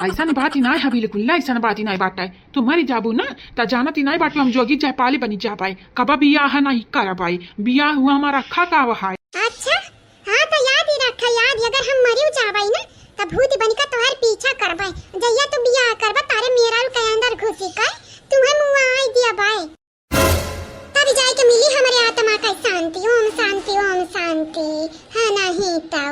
ऐसा बात ही ना है बिल्कुल ऐसा बात ही नहीं बात है तुम मरी जाबू ना तो जानत ही नहीं बात हम जोगी जाए पाली बनी जा पाए कब बियाह नहीं कर पाए बियाह हुआ हमारा खा का वहा। अच्छा हाँ तो याद ही रखा याद अगर हम मरी जाबाई ना तो भूत बन का तुम्हारे पीछा करबाई जैया तू बियाह करबा तारे मेरा के अंदर घुसी का तुम्हें मुंह आई दिया बाय तभी जाए के मिली हमारे आत्मा का शांति ओम शांति है नहीं तो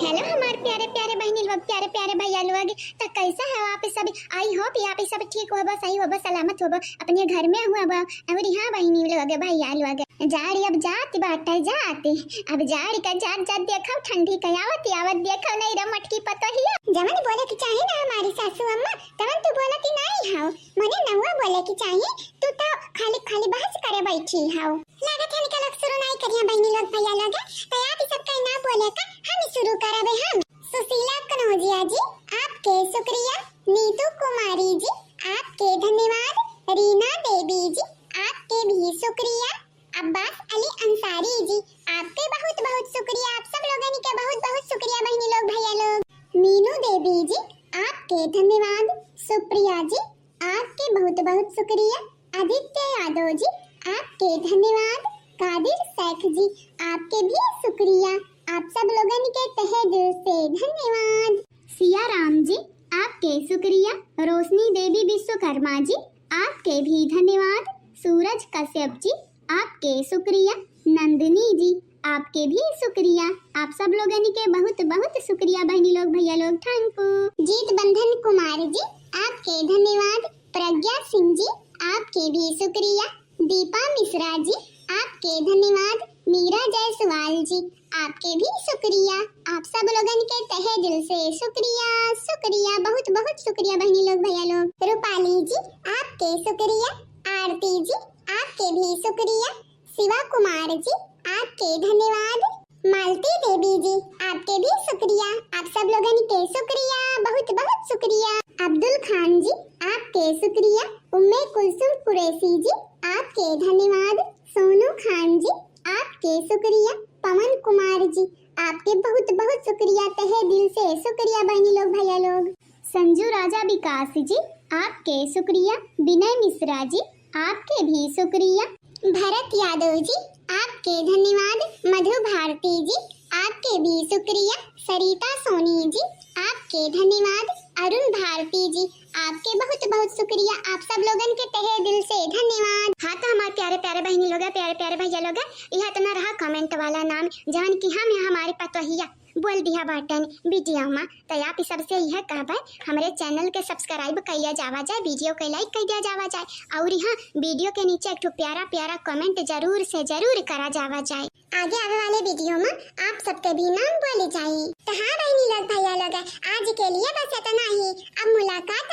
हेलो हमारे प्यारे प्यारे बहनी लोग, प्यारे प्यारे भैया लोग, तो कैसा है आप सब? आई होप आप सब ठीक हो, सही हो, सलामत हो, अपने घर में हुआ और यहाँ बहनी लोग भैया लोग जाड़ी अब जाती बाटे जाती अब जाड़ी का जात जात देखो ठंडी का आवत आवत देखो नहीं रे मटकी पतो ही जमन बोले कि चाहे ना हमारी सासू अम्मा तवन तू बोला कि नहीं हाउ मने नहुआ बोले कि चाहे तू तो खाली खाली बहस करे बैठी हाउ लागत है निकल शुरू नहीं करिया बहनी लोग भैया लोग तो आप सब कहीं ना बोले का हम शुरू करावे हम सुशीला कनौजिया जी आपके शुक्रिया, नीतू कुमारी जी आपके धन्यवाद, रीना देवी जी आपके भी शुक्रिया, अब्बास अली अंसारी जी आपके बहुत बहुत शुक्रिया, आप सब लोगों के बहुत बहुत शुक्रिया बहनी लोग भैया लोग, मीनू देवी जी आपके धन्यवाद, सुप्रिया जी आपके बहुत बहुत शुक्रिया, आदित्य यादव जी आपके धन्यवाद, कादिर शेख जी आपके भी शुक्रिया, आप सब लोगों के तहे दिल से धन्यवाद, सिया राम जी आपके शुक्रिया, रोशनी देवी विश्वकर्मा जी आपके भी धन्यवाद, सूरज कश्यप जी आपके शुक्रिया, नंदिनी जी आपके भी शुक्रिया, आप सब लोगों के बहुत बहुत शुक्रिया बहनी लोग भैया लोग, थैंक यू। जीत बंधन कुमार जी आपके धन्यवाद, प्रज्ञा सिंह जी आपके भी शुक्रिया, दीपा मिश्रा जी आपके धन्यवाद, मीरा जायसवाल जी आपके भी शुक्रिया, आप सब लोगों के तहे दिल से शुक्रिया शुक्रिया, बहुत बहुत शुक्रिया बहनी लोग भैया लोग, रूपाली जी आपके शुक्रिया, आरती जी आपके भी शुक्रिया, शिवा कुमार जी आपके धन्यवाद, मालती देवी जी आपके भी शुक्रिया, आप सब लोगों के शुक्रिया बहुत बहुत शुक्रिया, अब्दुल खान जी आपके शुक्रिया, उम्मे कुलसुम कुरैशी जी आपके धन्यवाद, सोनू खान जी आपके शुक्रिया, पवन कुमार जी आपके बहुत बहुत शुक्रिया, तहे दिल से शुक्रिया बहनी लोग भैया लोग, संजू राजा विकास जी आपके शुक्रिया, विनय मिश्रा जी आपके भी शुक्रिया, भरत यादव जी आपके धन्यवाद, मधु भारती जी आपके भी शुक्रिया, सरिता सोनी जी आपके धन्यवाद, अरुण भारती जी आपके बहुत बहुत शुक्रिया, आप सब लोगन के तहे दिल से धन्यवाद। हाँ तो हमारे प्यारे प्यारे बहनी लोग, प्यारे प्यारे भैया लोग, यह तो न रहा कमेंट वाला नाम जवन की हम हमारे पतोहिया बोल दिया बटन वीडियो में, तो आप सबसे यह कहबे हमारे चैनल के सब्सक्राइब किया जावा जाए, वीडियो के लाइक कर दिया जावा जाए, और यहाँ वीडियो के नीचे एक प्यारा प्यारा कमेंट जरूर से जरूर करा जावा जाए, आगे आने वाले वीडियो में आप सबके भी नाम बोले जाए। तो हाँ बहनी लोग भैया लोग, आज के लिए बस इतना ही, अब मुलाकात